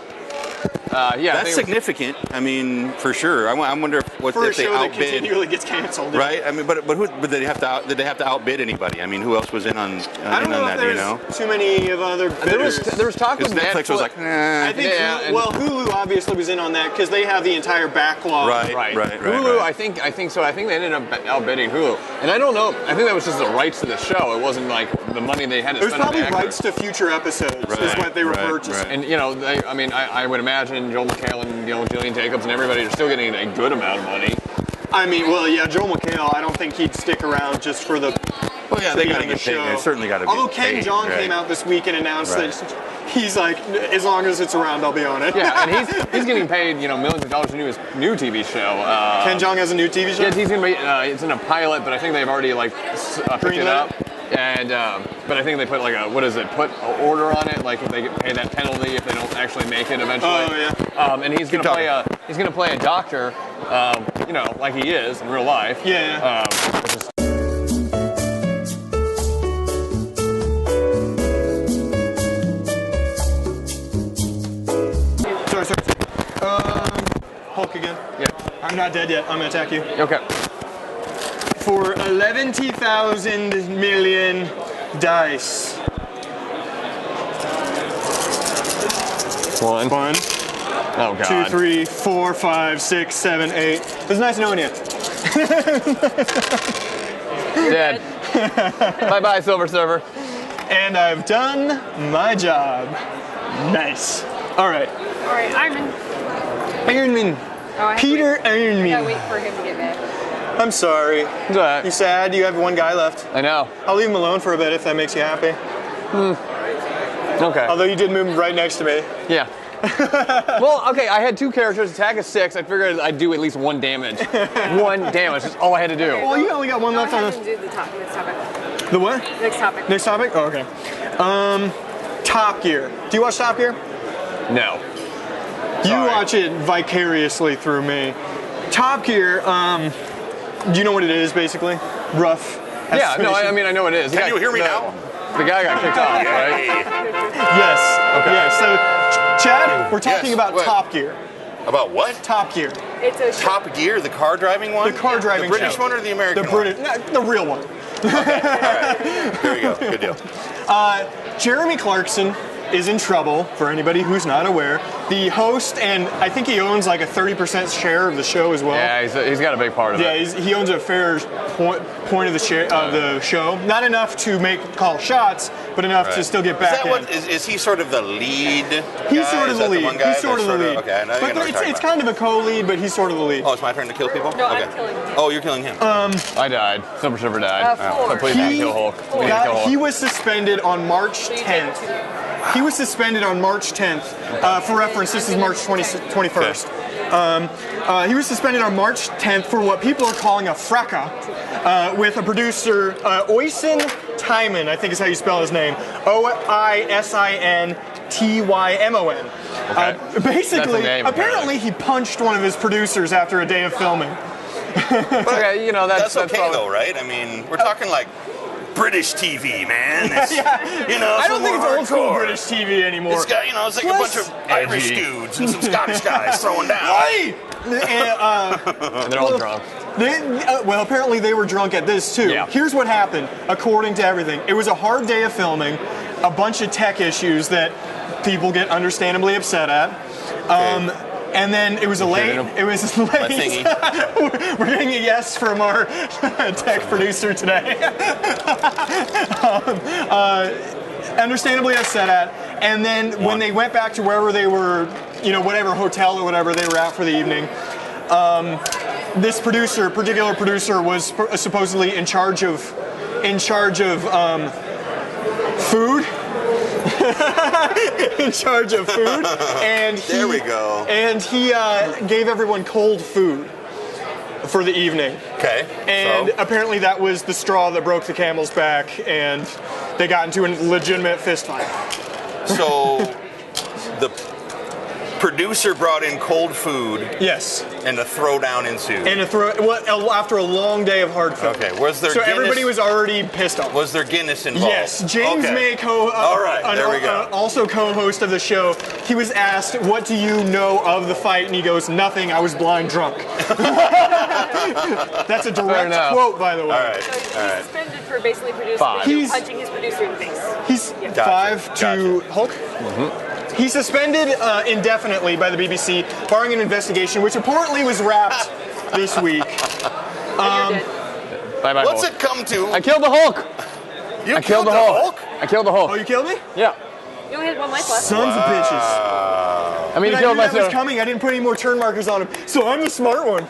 Speaker 1: Yeah. I
Speaker 2: That's
Speaker 1: think it was-
Speaker 2: significant. I mean, for sure. I wonder if
Speaker 4: For a
Speaker 2: they
Speaker 4: show that
Speaker 2: outbid.
Speaker 4: continually gets canceled.
Speaker 2: Right. I mean, but did they have to outbid anybody? I mean, who else was in on
Speaker 4: I don't know
Speaker 2: that?
Speaker 4: if there's too many of other bidders.
Speaker 1: There was talk
Speaker 2: Because
Speaker 1: with
Speaker 2: Netflix was like, nah.
Speaker 4: I think
Speaker 1: Yeah, and-
Speaker 4: Hulu obviously was in on that because they have the entire backlog.
Speaker 2: Right.
Speaker 1: Hulu, I think so. I think they ended up outbidding Hulu, and I don't know. I think that was just the rights to the show. It wasn't like the money they had to
Speaker 4: It was
Speaker 1: spend on
Speaker 4: probably
Speaker 1: the actors.
Speaker 4: rights to future episodes is
Speaker 2: Right,
Speaker 4: what they were
Speaker 2: right,
Speaker 4: purchasing.
Speaker 2: right.
Speaker 1: And I would imagine Joel McHale and Jillian Jacobs and everybody are still getting a good amount of money.
Speaker 4: I mean, well, yeah, Joel McHale, I don't think he'd stick around just for the
Speaker 2: Well, yeah, they got to
Speaker 4: being the
Speaker 2: get paid.
Speaker 4: show.
Speaker 2: They certainly got to be
Speaker 4: Although Ken
Speaker 2: paid,
Speaker 4: Jeong
Speaker 2: right.
Speaker 4: came out this week and announced
Speaker 2: Right.
Speaker 4: that he's like, as long as it's around, I'll be on it.
Speaker 1: Yeah, and he's getting paid millions of dollars to do his new TV show.
Speaker 4: Ken Jeong has a new TV show?
Speaker 1: Yeah, he's gonna be. It's in a pilot, but I think they've already picked it up. And but I think they put put an order on it, like if they pay that penalty if they don't actually make it eventually.
Speaker 4: Oh, yeah.
Speaker 1: And he's gonna play a doctor, like he is in real life.
Speaker 4: Yeah.
Speaker 1: Which is
Speaker 4: Sorry. Hulk again.
Speaker 1: yeah.
Speaker 4: I'm not dead yet. I'm gonna attack you.
Speaker 1: Okay.
Speaker 4: For 11,000 million dice.
Speaker 1: One. Oh God.
Speaker 4: 2, 3, 4, 5, 6, 7, 8. It was nice knowing you.
Speaker 1: Dead. Bye bye, Silver Server.
Speaker 4: And I've done my job. Nice. All right.
Speaker 3: All right, Ironman.
Speaker 4: Ironman.
Speaker 3: Oh, I have to
Speaker 4: Peter
Speaker 3: wait. I gotta
Speaker 4: Ironman.
Speaker 3: wait for him to get back.
Speaker 4: I'm sorry.
Speaker 1: It's all right.
Speaker 4: You sad? You have one guy left.
Speaker 1: I know.
Speaker 4: I'll leave him alone for a bit if that makes you happy.
Speaker 1: Okay.
Speaker 4: Although you did move right next to me.
Speaker 1: Yeah. Well, okay, I had 2 characters, attack of 6. I figured I'd do at least 1 damage. 1 damage, that's all I had to do.
Speaker 4: Well, you only got one left on
Speaker 3: Go ahead and do the next topic.
Speaker 4: the what?
Speaker 3: Next topic.
Speaker 4: Next topic? Oh, okay. Top Gear. Do you watch Top Gear?
Speaker 1: No.
Speaker 4: You
Speaker 1: Sorry.
Speaker 4: watch it vicariously through me. Top Gear, do you know what it is, basically? Rough.
Speaker 1: Yeah, no,
Speaker 4: estimation.
Speaker 1: I mean, I know what it is.
Speaker 2: Can you hear me now?
Speaker 1: The guy got kicked off, right?
Speaker 4: Yes.
Speaker 1: Okay.
Speaker 4: Yeah, so, Chad, we're talking
Speaker 2: Yes,
Speaker 4: about
Speaker 2: what?
Speaker 4: Top Gear.
Speaker 2: About what?
Speaker 4: Top Gear.
Speaker 3: It's a
Speaker 2: Top Gear, the car driving one?
Speaker 4: The car driving
Speaker 2: The British
Speaker 4: show.
Speaker 2: one or the American
Speaker 4: The
Speaker 2: one?
Speaker 4: British, no, the real one.
Speaker 2: There we go. Good deal.
Speaker 4: Jeremy Clarkson is in trouble, for anybody who's not aware. The host, and I think he owns like a 30% share of the show as well.
Speaker 1: Yeah, he's got a big part of it.
Speaker 4: Yeah, he owns a fair point of the show. Not enough to call shots, but enough to still get back in.
Speaker 2: Is he sort of the lead guy?
Speaker 4: He's sort of the lead. He's sort of the lead.
Speaker 2: Okay,
Speaker 4: but it's kind of a co-lead, but he's sort of the lead.
Speaker 2: Oh, it's my turn to kill people?
Speaker 3: No,
Speaker 2: okay.
Speaker 3: I'm killing him.
Speaker 2: Oh, you're killing him.
Speaker 1: I died. Silver Surfer died.
Speaker 3: 4.
Speaker 1: So please don't kill Hulk. We need to kill Hulk.
Speaker 4: He was suspended on March 10th. He was suspended on March 10th. For reference, this is March 21st. He was suspended on March 10th for what people are calling a fracas with a producer, Oisin Tymon, I think is how you spell his name. OisinTymon.
Speaker 1: Okay.
Speaker 4: Basically,
Speaker 1: That's a name,
Speaker 4: apparently he punched one of his producers after a day of filming.
Speaker 1: Okay, you know, that's
Speaker 2: okay
Speaker 1: probably,
Speaker 2: though, right? I mean, we're talking like British TV, man. It's, you know,
Speaker 4: I don't think it's old school
Speaker 2: hardcore.
Speaker 4: British TV anymore.
Speaker 2: It's got, you know, it's like
Speaker 4: Plus-
Speaker 2: a bunch of Irish dudes and some Scottish guys throwing down.
Speaker 4: Hey!
Speaker 1: and they're all drunk.
Speaker 4: Well, apparently they were drunk at this too.
Speaker 1: Yeah.
Speaker 4: Here's what happened, according to everything. It was a hard day of filming, a bunch of tech issues that people get understandably upset at. And then it was late. It was late. We're getting a yes from our tech producer today. Understandably upset at. And then when they went back to wherever they were, you know, whatever hotel or whatever they were at for the evening, this particular producer, was supposedly in charge of food. In charge of food, and
Speaker 2: There we go.
Speaker 4: And he gave everyone cold food for the evening.
Speaker 2: Okay.
Speaker 4: And apparently that was the straw that broke the camel's back, and they got into a legitimate fist fight.
Speaker 2: So the producer brought in cold food.
Speaker 4: Yes.
Speaker 2: And a throwdown ensued.
Speaker 4: And after a long day of hard filming.
Speaker 2: Okay. Was there
Speaker 4: So
Speaker 2: Guinness?
Speaker 4: everybody was already pissed off.
Speaker 2: Was there Guinness involved?
Speaker 4: Yes, James May,
Speaker 2: All right, there we go.
Speaker 4: Also co-host of the show. He was asked, "What do you know of the fight?" And he goes, "Nothing. I was blind drunk." That's a direct quote, by the way.
Speaker 2: All right.
Speaker 3: So he's suspended for basically producing punching his producer in the face.
Speaker 4: He's 5 to Hulk. Mm-hmm. He's suspended indefinitely by the BBC, barring an investigation, which reportedly was wrapped this week.
Speaker 1: Bye-bye,
Speaker 2: What's
Speaker 1: Hulk.
Speaker 2: it come to?
Speaker 1: I killed the Hulk.
Speaker 2: I killed the Hulk?
Speaker 1: I killed the Hulk.
Speaker 4: Oh, you killed me?
Speaker 1: Yeah.
Speaker 3: You only had 1 life left.
Speaker 4: Sons of bitches.
Speaker 1: I mean, you
Speaker 4: I
Speaker 1: killed
Speaker 4: knew that was
Speaker 1: myself.
Speaker 4: coming. I didn't put any more turn markers on him, so I'm the smart one.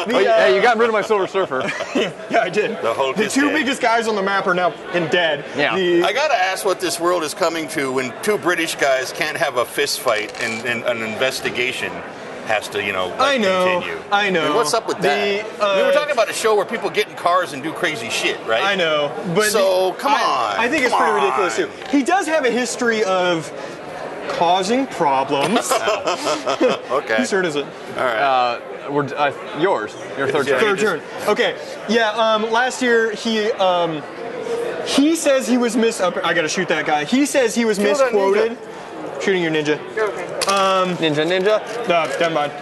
Speaker 1: Hey, you got rid of my Silver Surfer.
Speaker 4: Yeah, I did.
Speaker 2: The Hulk is
Speaker 4: two
Speaker 2: dead.
Speaker 4: biggest guys on the map are now dead.
Speaker 1: Yeah.
Speaker 2: I gotta ask what this world is coming to when 2 British guys can't have a fist fight and an investigation has to, you know,
Speaker 4: I know.
Speaker 2: continue.
Speaker 4: I know.
Speaker 2: mean, what's up with that?
Speaker 4: The,
Speaker 2: I mean, we're talking about a show where people get in cars and do crazy shit, right?
Speaker 4: I know, but
Speaker 2: So, come on.
Speaker 4: I think it's
Speaker 2: Come
Speaker 4: pretty ridiculous
Speaker 2: on.
Speaker 4: too. He does have a history of causing problems.
Speaker 2: Okay.
Speaker 4: Whose turn is it?
Speaker 2: All right.
Speaker 1: Yours. Your third turn.
Speaker 4: Third turn. Okay. Yeah. Last year he says he was I gotta shoot that guy. He says he was
Speaker 2: Kill that
Speaker 4: misquoted. Shooting your ninja.
Speaker 3: You're okay.
Speaker 1: Ninja.
Speaker 4: No, never mind.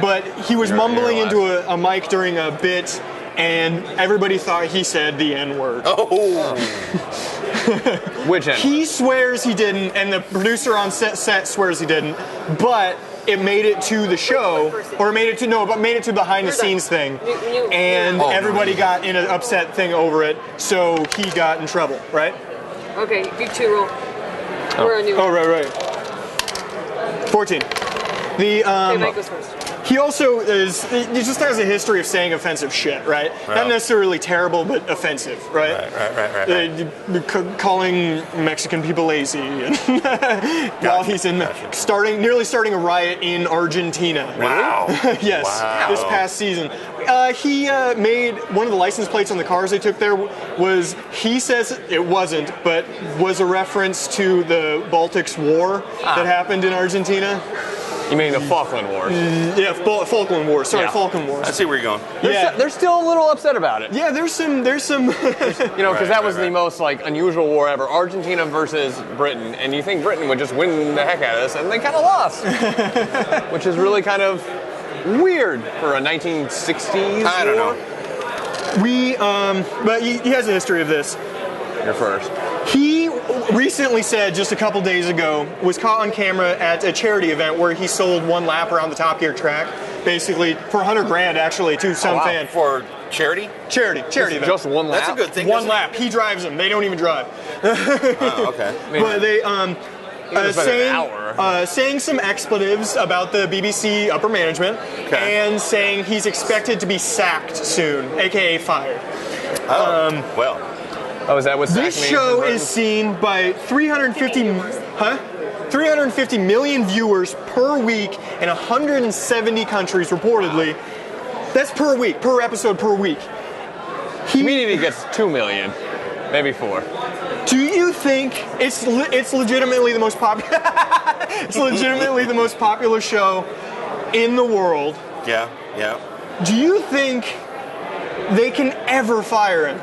Speaker 4: But he was mumbling into a mic during a bit, and everybody thought he said the N-word.
Speaker 2: Oh.
Speaker 1: Which end?
Speaker 4: He swears he didn't, and the producer on set swears he didn't, but it made it to the show, or made it to behind the scenes thing, and everybody got in an upset thing over it, so he got in trouble, right?
Speaker 3: Okay, you 2 roll. We're on new.
Speaker 4: Oh, right. 14.
Speaker 3: Okay, Mike goes first.
Speaker 4: He also he just has a history of saying offensive shit, right? Not necessarily terrible, but offensive, right?
Speaker 2: Right.
Speaker 4: Calling Mexican people lazy, and while he's nearly starting a riot in Argentina.
Speaker 2: Wow.
Speaker 4: Yes,
Speaker 2: Wow.
Speaker 4: this past season. He made one of the license plates on the cars they took there was, he says it wasn't, but was a reference to the Baltics War that happened in Argentina.
Speaker 1: You mean the Falkland Wars?
Speaker 4: Yeah, Falkland Wars. Sorry,
Speaker 1: Yeah.
Speaker 4: Falkland Wars.
Speaker 2: I see where you're going.
Speaker 1: They're still a little upset about it.
Speaker 4: Yeah, there's some.
Speaker 1: You know, because that was the most unusual war ever. Argentina versus Britain, and you think Britain would just win the heck out of this, and they kind of lost, which is really kind of weird for a 1960s.
Speaker 2: I don't
Speaker 1: war.
Speaker 2: know.
Speaker 4: But he has a history of this.
Speaker 1: You're first.
Speaker 4: He recently said, just a couple days ago, was caught on camera at a charity event where he sold one lap around the Top Gear track, basically for $100,000 actually to some fan.
Speaker 2: For charity?
Speaker 4: Charity event.
Speaker 1: Just one lap?
Speaker 2: That's a good thing.
Speaker 4: One lap. He drives them. They don't even drive.
Speaker 2: Oh, okay.
Speaker 4: But they
Speaker 1: Hour.
Speaker 4: saying some expletives about the BBC upper management, and saying he's expected to be sacked soon, aka fired.
Speaker 2: Well.
Speaker 1: Oh, is that what sack
Speaker 4: This
Speaker 1: means
Speaker 4: show
Speaker 1: in
Speaker 4: is seen by 350 million viewers per week in 170 countries reportedly. That's per week, per episode per week.
Speaker 1: Community gets 2 million, maybe 4.
Speaker 4: Do you think it's legitimately the most popular? It's legitimately the most popular show in the world.
Speaker 2: Yeah.
Speaker 4: Do you think they can ever fire him?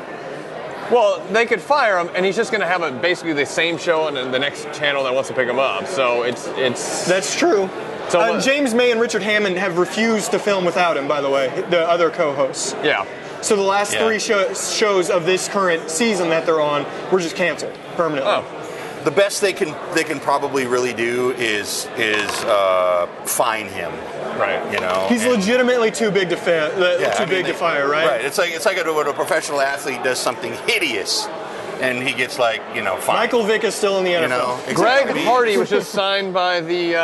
Speaker 1: Well, they could fire him, and he's just going to have basically the same show on the next channel that wants to pick him up. So it's.
Speaker 4: That's true.
Speaker 1: So
Speaker 4: James May and Richard Hammond have refused to film without him, by the way, the other co-hosts.
Speaker 1: Yeah.
Speaker 4: So the last 3 shows of this current season that they're on were just canceled permanently.
Speaker 1: Oh.
Speaker 2: The best they can probably really do is fine him.
Speaker 1: Right.
Speaker 2: You know.
Speaker 4: He's legitimately too big to fire, to fire, right?
Speaker 2: Right. It's like when a professional athlete does something hideous, and he gets fined.
Speaker 4: Michael Vick is still in the NFL.
Speaker 2: You know,
Speaker 1: Greg Hardy was just signed by the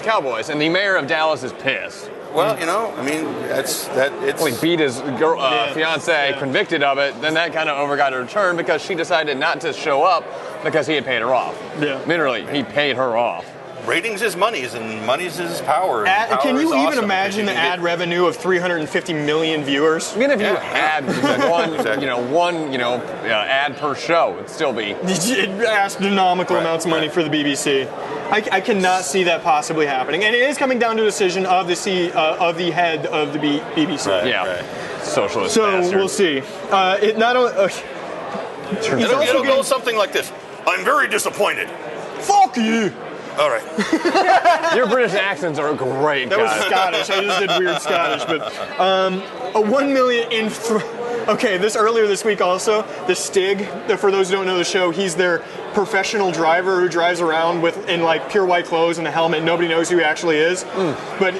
Speaker 1: Cowboys, and the mayor of Dallas is pissed.
Speaker 2: Well, I mean, it's.
Speaker 1: Well, he beat his fiance, convicted of it. Then that kind of overgot her turn because she decided not to show up because he had paid her off.
Speaker 4: Yeah.
Speaker 1: Literally, he paid her off.
Speaker 2: Ratings is money's, and money's is power.
Speaker 4: Can you even imagine the ad revenue of 350 million viewers?
Speaker 1: Even if you had one ad per show, it'd still be
Speaker 4: astronomical amounts of money for the BBC. I cannot see that possibly happening, and it is coming down to a decision of the head of the BBC.
Speaker 2: Right.
Speaker 1: Socialist.
Speaker 4: So
Speaker 1: bastard.
Speaker 4: we'll see. It not only.
Speaker 2: It'll go something like this. I'm very disappointed.
Speaker 4: Fuck you.
Speaker 2: All right.
Speaker 1: Your British accents are great,
Speaker 4: That was
Speaker 1: guys.
Speaker 4: Scottish. I just did weird Scottish, but a 1 million in. Okay, earlier this week also, the Stig. For those who don't know the show, he's their professional driver who drives around in like pure white clothes and a helmet. Nobody knows who he actually is, but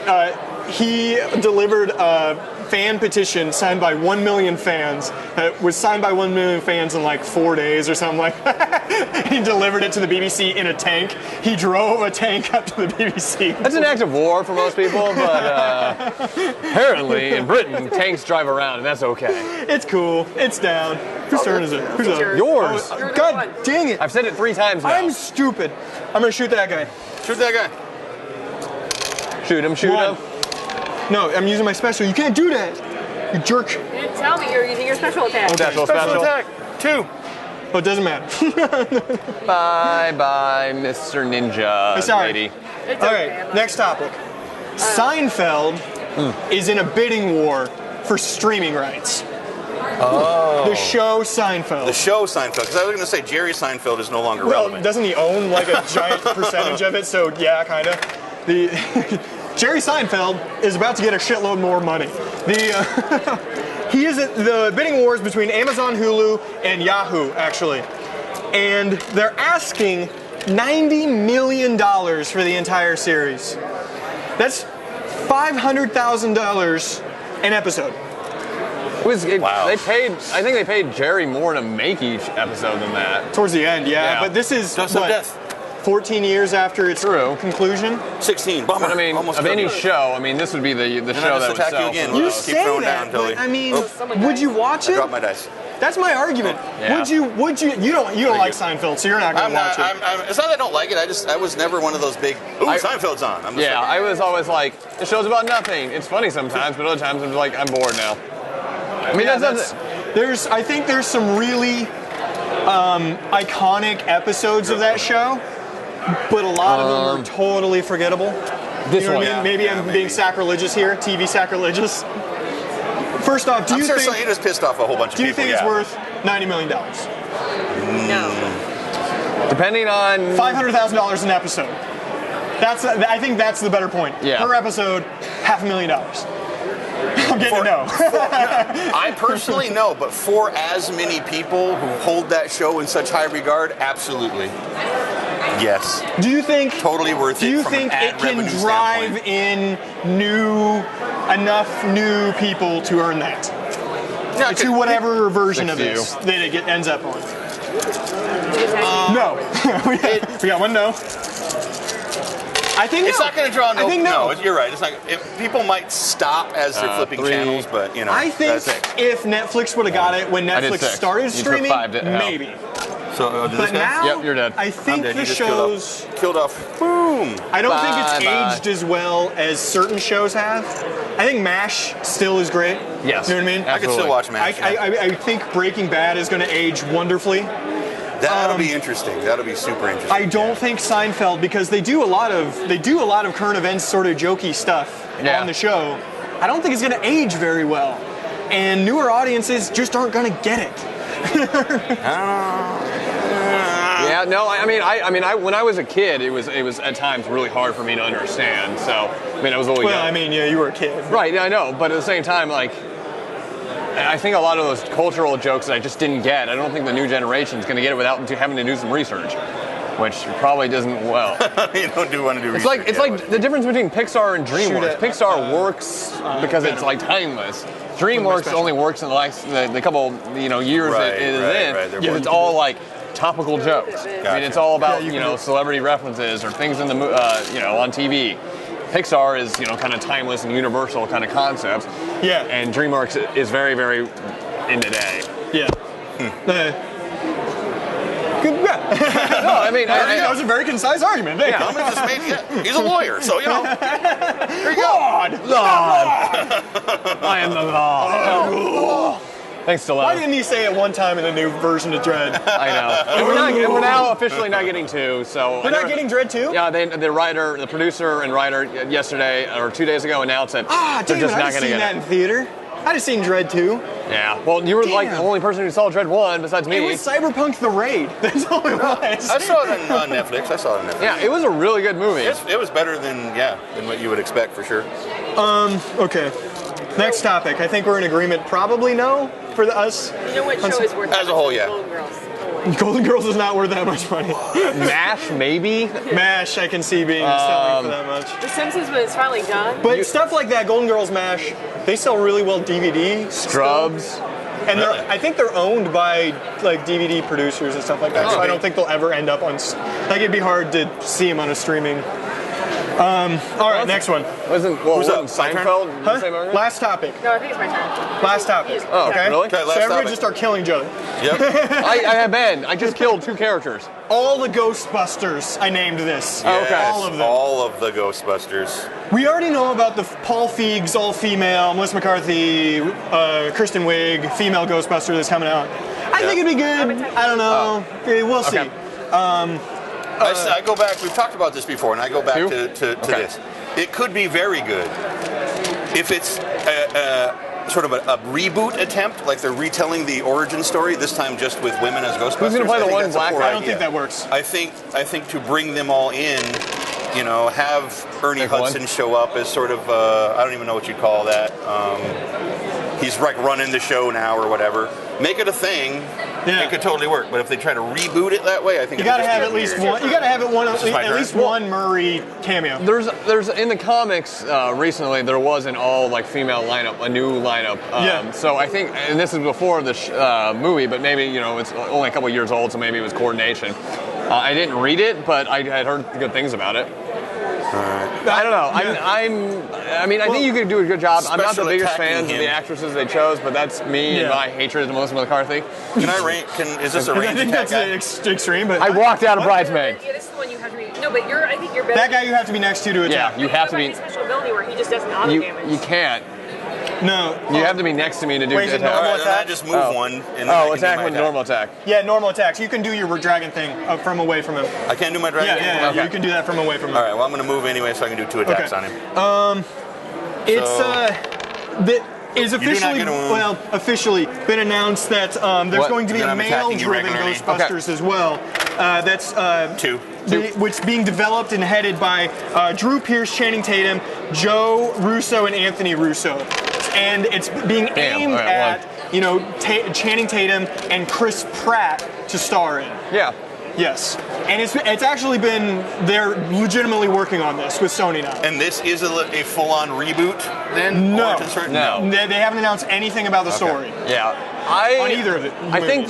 Speaker 4: he delivered a fan petition signed by 1 million fans. It was signed by 1 million fans in like 4 days or something like that. He delivered it to the BBC in a tank. He drove a tank up to the BBC.
Speaker 1: That's an act of war for most people, but apparently in Britain, tanks drive around, and that's okay.
Speaker 4: It's cool. It's down. Whose turn is it? Who's up?
Speaker 1: Yours.
Speaker 4: Oh, God dang it.
Speaker 1: I've said it 3 times now.
Speaker 4: I'm stupid. I'm going to shoot that guy.
Speaker 2: Shoot that guy.
Speaker 1: Shoot him.
Speaker 4: No, I'm using my special. You can't do that. You jerk.
Speaker 3: You didn't tell me you're using your special attack.
Speaker 1: Special.
Speaker 2: attack. 2.
Speaker 4: Oh, it doesn't matter.
Speaker 1: Bye, Mr. Ninja
Speaker 4: Sorry.
Speaker 1: lady.
Speaker 3: It's
Speaker 4: All
Speaker 3: okay,
Speaker 4: right,
Speaker 3: I'm
Speaker 4: next topic. Seinfeld is in a bidding war for streaming rights.
Speaker 2: Oh.
Speaker 4: The show Seinfeld.
Speaker 2: The show Seinfeld. Because I was going to say Jerry Seinfeld is no longer
Speaker 4: Well,
Speaker 2: relevant.
Speaker 4: doesn't he own like a giant percentage of it? So yeah, kind of. The Jerry Seinfeld is about to get a shitload more money. The bidding war is between Amazon, Hulu, and Yahoo actually, and they're asking $90 million for the entire series. That's $500,000 an episode.
Speaker 2: Wow.
Speaker 1: I think they paid Jerry more to make each episode than that.
Speaker 4: Towards the end, yeah.
Speaker 1: Yeah.
Speaker 4: But this is
Speaker 2: Dust of
Speaker 4: what,
Speaker 2: Death.
Speaker 4: 14 years after its conclusion.
Speaker 2: 16. Bummer.
Speaker 1: But I mean,
Speaker 2: Almost
Speaker 1: of any
Speaker 2: done.
Speaker 1: show, I mean, this would be the
Speaker 2: And
Speaker 1: show
Speaker 2: I
Speaker 1: that
Speaker 2: just
Speaker 1: would
Speaker 2: attack you
Speaker 1: sell.
Speaker 2: again.
Speaker 1: for
Speaker 4: You
Speaker 1: the
Speaker 2: Keep
Speaker 1: most.
Speaker 4: say
Speaker 2: throwing
Speaker 4: that,
Speaker 2: down, Tilly.
Speaker 4: but I mean,
Speaker 2: Oh.
Speaker 4: would you watch
Speaker 2: I
Speaker 4: it?
Speaker 2: dropped my dice.
Speaker 4: That's my argument.
Speaker 1: Yeah.
Speaker 4: Would you? You don't like Seinfeld, so you're not going
Speaker 2: I'm
Speaker 4: to watch
Speaker 2: not.
Speaker 4: it.
Speaker 2: It's not that I don't like it. I was never one of those big. Ooh, Seinfeld's on. I'm just
Speaker 1: Yeah,
Speaker 2: like,
Speaker 1: I was always like, the show's about nothing. It's funny sometimes, but other times I'm like, I'm bored now. I mean,
Speaker 4: Yeah,
Speaker 1: that's
Speaker 4: I think there's some really iconic episodes of that show, but a lot of them are totally forgettable.
Speaker 1: this
Speaker 4: You know
Speaker 1: one.
Speaker 4: what I mean? Maybe I'm being sacrilegious here, TV sacrilegious. First off, do
Speaker 2: I'm
Speaker 4: you
Speaker 2: sure
Speaker 4: think
Speaker 2: you just pissed off a whole bunch of
Speaker 4: do you
Speaker 2: people.
Speaker 4: think it's
Speaker 2: yeah.
Speaker 4: worth $90 million?
Speaker 3: No.
Speaker 1: Depending on
Speaker 4: $500,000 an episode. I think that's the better point.
Speaker 1: Yeah.
Speaker 4: Per episode, $500,000. I'm getting a no.
Speaker 2: I personally no, but for as many people who hold that show in such high regard, absolutely. Yes.
Speaker 4: Do you think
Speaker 2: totally worth it?
Speaker 4: Do you
Speaker 2: from
Speaker 4: think
Speaker 2: an ad
Speaker 4: it can
Speaker 2: revenue
Speaker 4: drive
Speaker 2: standpoint.
Speaker 4: in enough new people to earn that?
Speaker 2: No,
Speaker 4: To whatever version of
Speaker 1: 6
Speaker 4: this that it ends up on. No. we got one no. I think
Speaker 2: it's
Speaker 4: no.
Speaker 2: not going to draw no.
Speaker 4: I think no.
Speaker 2: You're right. It's not. People might stop as they're flipping
Speaker 1: 3.
Speaker 2: channels, but you know.
Speaker 4: I think
Speaker 2: that's it.
Speaker 4: if Netflix would have got it when
Speaker 1: I did
Speaker 4: Netflix
Speaker 1: 6.
Speaker 4: started
Speaker 1: You took
Speaker 4: streaming,
Speaker 1: 5, didn't help.
Speaker 4: maybe.
Speaker 2: So did
Speaker 4: But
Speaker 2: this guy?
Speaker 4: now,
Speaker 1: Yep, you're dead.
Speaker 4: I think
Speaker 2: I'm dead.
Speaker 4: the
Speaker 2: He just
Speaker 4: shows.
Speaker 2: killed off. Boom.
Speaker 4: I don't think
Speaker 1: Bye,
Speaker 4: it's
Speaker 1: bye.
Speaker 4: aged as well as certain shows have. I think MASH still is great.
Speaker 1: Yes.
Speaker 4: You know what I mean?
Speaker 2: I can still watch MASH.
Speaker 4: I think Breaking Bad is going to age wonderfully.
Speaker 2: That'll be interesting. That'll be super interesting.
Speaker 4: I don't think Seinfeld, because they do a lot of current events sort of jokey stuff on the show. I don't think it's going to age very well, and newer audiences just aren't going to get it.
Speaker 1: Yeah, no, I mean, when I was a kid, it was at times really hard for me to understand. So, I mean, I was a little
Speaker 4: Well,
Speaker 1: young.
Speaker 4: I mean, yeah, you were a kid.
Speaker 1: Right, yeah, I know, but at the same time, like, I think a lot of those cultural jokes that I just didn't get, I don't think the new generation is going to get it without having to do some research, which probably doesn't well.
Speaker 2: You don't want to do
Speaker 1: It's
Speaker 2: research.
Speaker 1: like the difference between Pixar and DreamWorks.
Speaker 4: Shoot it.
Speaker 1: Pixar works because it's like timeless. DreamWorks
Speaker 4: special.
Speaker 1: only works in the couple years
Speaker 2: Right,
Speaker 1: it is
Speaker 2: right,
Speaker 1: in.
Speaker 2: right. They're
Speaker 1: Because
Speaker 2: more-
Speaker 1: it's all like topical jokes. I mean,
Speaker 2: Gotcha.
Speaker 1: it's all about
Speaker 4: Yeah,
Speaker 1: celebrity references or things in the on TV. Pixar is kind of timeless and universal kind of concepts.
Speaker 4: Yeah.
Speaker 1: And DreamWorks is very, very in today.
Speaker 4: Yeah. Good.
Speaker 1: No, I mean,
Speaker 4: That was a very concise argument. Thank you.
Speaker 2: Thomas just made, he's a lawyer, so you know. There you go.
Speaker 4: God.
Speaker 1: I am the law. Thanks, Stallone.
Speaker 4: Why didn't he say it one time in the new version of Dread?
Speaker 1: I know. And we're now officially not getting 2. So
Speaker 4: We're not getting Dread 2?
Speaker 1: Yeah, the producer and writer yesterday or 2 days ago announced that they're
Speaker 4: Damn
Speaker 1: just
Speaker 4: it,
Speaker 1: not
Speaker 4: I'd
Speaker 1: going to
Speaker 4: seen
Speaker 1: get
Speaker 4: that
Speaker 1: it.
Speaker 4: in theater. I'd have seen Dread 2.
Speaker 1: Yeah. Well, you were like the
Speaker 4: Damn.
Speaker 1: only person who saw Dread 1 besides me.
Speaker 4: It was Cyberpunk the Raid. That's all it was.
Speaker 2: I saw it on Netflix. I saw it on Netflix.
Speaker 1: Yeah, it was a really good movie.
Speaker 2: It was better than what you would expect for sure.
Speaker 4: Okay. Next topic. I think we're in agreement. Probably no for us.
Speaker 3: You know what show is worth
Speaker 2: As a whole, yeah.
Speaker 3: Golden Girls.
Speaker 4: Golden Girls is not worth that much money.
Speaker 1: MASH, maybe.
Speaker 4: MASH, I can see being selling for that much.
Speaker 3: The Simpsons, when it's finally done.
Speaker 4: But stuff like that, Golden Girls, MASH, they sell really well DVD.
Speaker 1: Scrubs.
Speaker 4: And
Speaker 2: Really?
Speaker 4: I think they're owned by like DVD producers and stuff like that. So I don't think they'll ever end up on. Like it'd be hard to see them on a streaming. All right, next one.
Speaker 1: Wasn't
Speaker 2: Who's up?
Speaker 1: Seinfeld? Did you say Margaret?
Speaker 4: Last topic.
Speaker 3: No, I think it's my turn.
Speaker 4: Last topic.
Speaker 1: Oh,
Speaker 4: Okay.
Speaker 1: really?
Speaker 2: Okay,
Speaker 4: So
Speaker 2: last
Speaker 4: everybody
Speaker 2: topic.
Speaker 4: just start killing each other.
Speaker 2: Yep.
Speaker 1: I have been. I just killed 2 characters.
Speaker 4: All the Ghostbusters. I named this.
Speaker 1: Oh, okay.
Speaker 4: All of them.
Speaker 2: All of the Ghostbusters.
Speaker 4: We already know about the Paul Feig's all-female, Melissa McCarthy, Kristen Wiig, female Ghostbuster that's coming out. I think it'd be good. I don't know. We'll see.
Speaker 1: Okay.
Speaker 2: I go back. We've talked about this before, and I go back
Speaker 1: 2?
Speaker 2: to
Speaker 1: Okay.
Speaker 2: this. It could be very good if it's sort of a reboot attempt, like they're retelling the origin story, this time just with women as Ghostbusters.
Speaker 1: Who's gonna play the
Speaker 2: I think
Speaker 1: one
Speaker 2: that's a
Speaker 1: black
Speaker 2: poor
Speaker 1: guy?
Speaker 4: I don't
Speaker 2: idea.
Speaker 4: think that works.
Speaker 2: I think to bring them all in, have Ernie
Speaker 1: Pick one.
Speaker 2: Hudson show up as sort of I don't even know what you'd call that. He's like running the show now or whatever. Make it a thing.
Speaker 4: Yeah.
Speaker 2: It could totally work. But if they try to reboot it that way, I think
Speaker 4: You gotta have at least one. You gotta have at least one Murray cameo.
Speaker 1: There's in the comics recently there was an all like female lineup, a new lineup.
Speaker 4: Yeah.
Speaker 1: So I think, and this is before the movie, but maybe it's only a couple years old, so maybe it was coordination. I didn't read it, but I had heard good things about it. I don't know. I think you could do a good job. I'm not the
Speaker 2: Special
Speaker 1: biggest
Speaker 2: attacking
Speaker 1: fan of
Speaker 2: him.
Speaker 1: the actresses they chose, but that's me and
Speaker 4: Yeah.
Speaker 1: my hatred of Melissa McCarthy.
Speaker 2: Can I rank? Is this a
Speaker 4: I
Speaker 2: range
Speaker 4: think
Speaker 2: attack
Speaker 4: that's
Speaker 2: guy?
Speaker 4: extreme, but
Speaker 1: I walked out of Bridesmaid.
Speaker 3: Yeah, this is the one you have to be. No, but I think you're better.
Speaker 4: that guy you have to be next to attack.
Speaker 1: Yeah, you have to be.
Speaker 3: His special ability where he just doesn't auto damage.
Speaker 1: You can't.
Speaker 4: No.
Speaker 1: You have to be next to me to do
Speaker 4: Wait, is it
Speaker 1: attack.
Speaker 2: All
Speaker 4: normal
Speaker 2: right, then I
Speaker 4: attack?
Speaker 2: just move
Speaker 1: Oh.
Speaker 2: one. And then I can
Speaker 1: Attack
Speaker 2: do my
Speaker 1: with normal attack.
Speaker 4: Yeah, normal attacks. You can do your dragon thing from away from him.
Speaker 2: I can't do my dragon.
Speaker 4: Yeah,
Speaker 1: Okay.
Speaker 4: you can do that from away from him.
Speaker 2: All right. Well, I'm going to move anyway, so I can do 2 attacks
Speaker 4: Okay.
Speaker 2: on him.
Speaker 4: It's
Speaker 2: So-
Speaker 4: that is
Speaker 2: do not
Speaker 4: officially
Speaker 2: get a-
Speaker 4: officially been announced that there's
Speaker 1: What?
Speaker 4: going to be
Speaker 2: Then
Speaker 4: a
Speaker 2: I'm attacking you
Speaker 4: male-driven
Speaker 2: regularly.
Speaker 4: Ghostbusters as well. That's
Speaker 2: 2.
Speaker 4: which being developed and headed by Drew Pearce, Channing Tatum, Joe Russo, and Anthony Russo. and it's being aimed at Channing Tatum and Chris Pratt to star in.
Speaker 1: Yeah.
Speaker 4: Yes, and it's actually been, they're legitimately working on this with Sony now.
Speaker 2: And this is a full-on reboot then?
Speaker 4: No.
Speaker 1: No.
Speaker 4: They haven't announced anything about the story.
Speaker 1: Yeah.
Speaker 4: On either of it.
Speaker 1: I think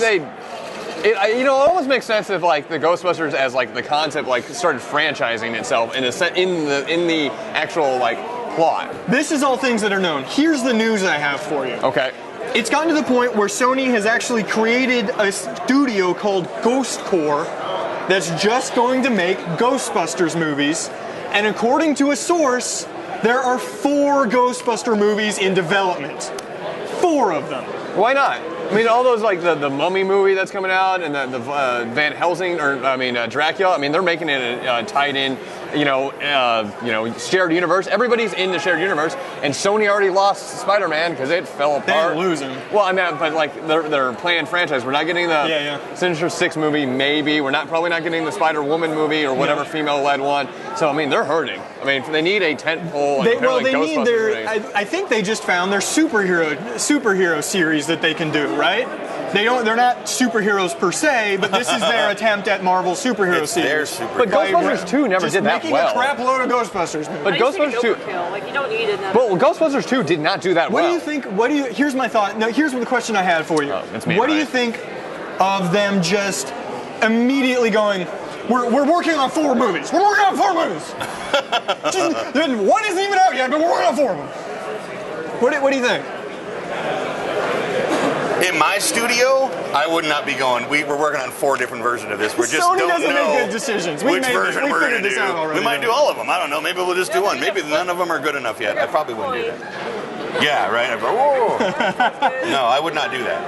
Speaker 1: it almost makes sense if like the Ghostbusters as like the concept like started franchising itself in the actual like plot.
Speaker 4: This is all things that are known. Here's the news I have for you.
Speaker 1: Okay.
Speaker 4: It's gotten to the point where Sony has actually created a studio called Ghost Corps that's just going to make Ghostbusters movies. And according to a source, there are 4 Ghostbuster movies in development. 4 of them.
Speaker 1: Why not? I mean, all those like the Mummy movie that's coming out, and the Van Helsing, Dracula. I mean, they're making it tied in, shared universe. Everybody's in the shared universe, and Sony already lost Spider-Man because it fell apart.
Speaker 4: They didn't lose him.
Speaker 1: Well, I mean, but like they're playing franchise. We're not getting the Sinister Six movie. Maybe we're probably not getting the Spider-Woman movie or whatever female-led one. So I mean, they're hurting. I mean, they need a tentpole.
Speaker 4: They need their. I think they just found their superhero series that they can do. Right? They're not superheroes per se, but this is their attempt at Marvel superhero series.
Speaker 1: But Ghostbusters 2 never did that well.
Speaker 4: Making a crap load of Ghostbusters movies.
Speaker 1: But Ghostbusters 2,
Speaker 3: like you don't need it.
Speaker 1: Well, Ghostbusters 2 did not do that well.
Speaker 4: What do you think? Here's my thought. No, here's the question I had for you. What do you think of them just immediately going? We're working on 4 movies. We're working on 4 movies. One isn't even out yet, but we're working on 4 of them. What do you think?
Speaker 2: In my studio, I would not be going. We're working on 4 different versions of this. We just
Speaker 4: Sony
Speaker 2: don't
Speaker 4: doesn't
Speaker 2: know
Speaker 4: make good decisions.
Speaker 2: which version we're going to do.
Speaker 4: Already,
Speaker 2: we might do all of them. I don't know. Maybe we'll just do one. Maybe none of them are good enough yet. I probably wouldn't do that. Yeah, right. No, I would not do that.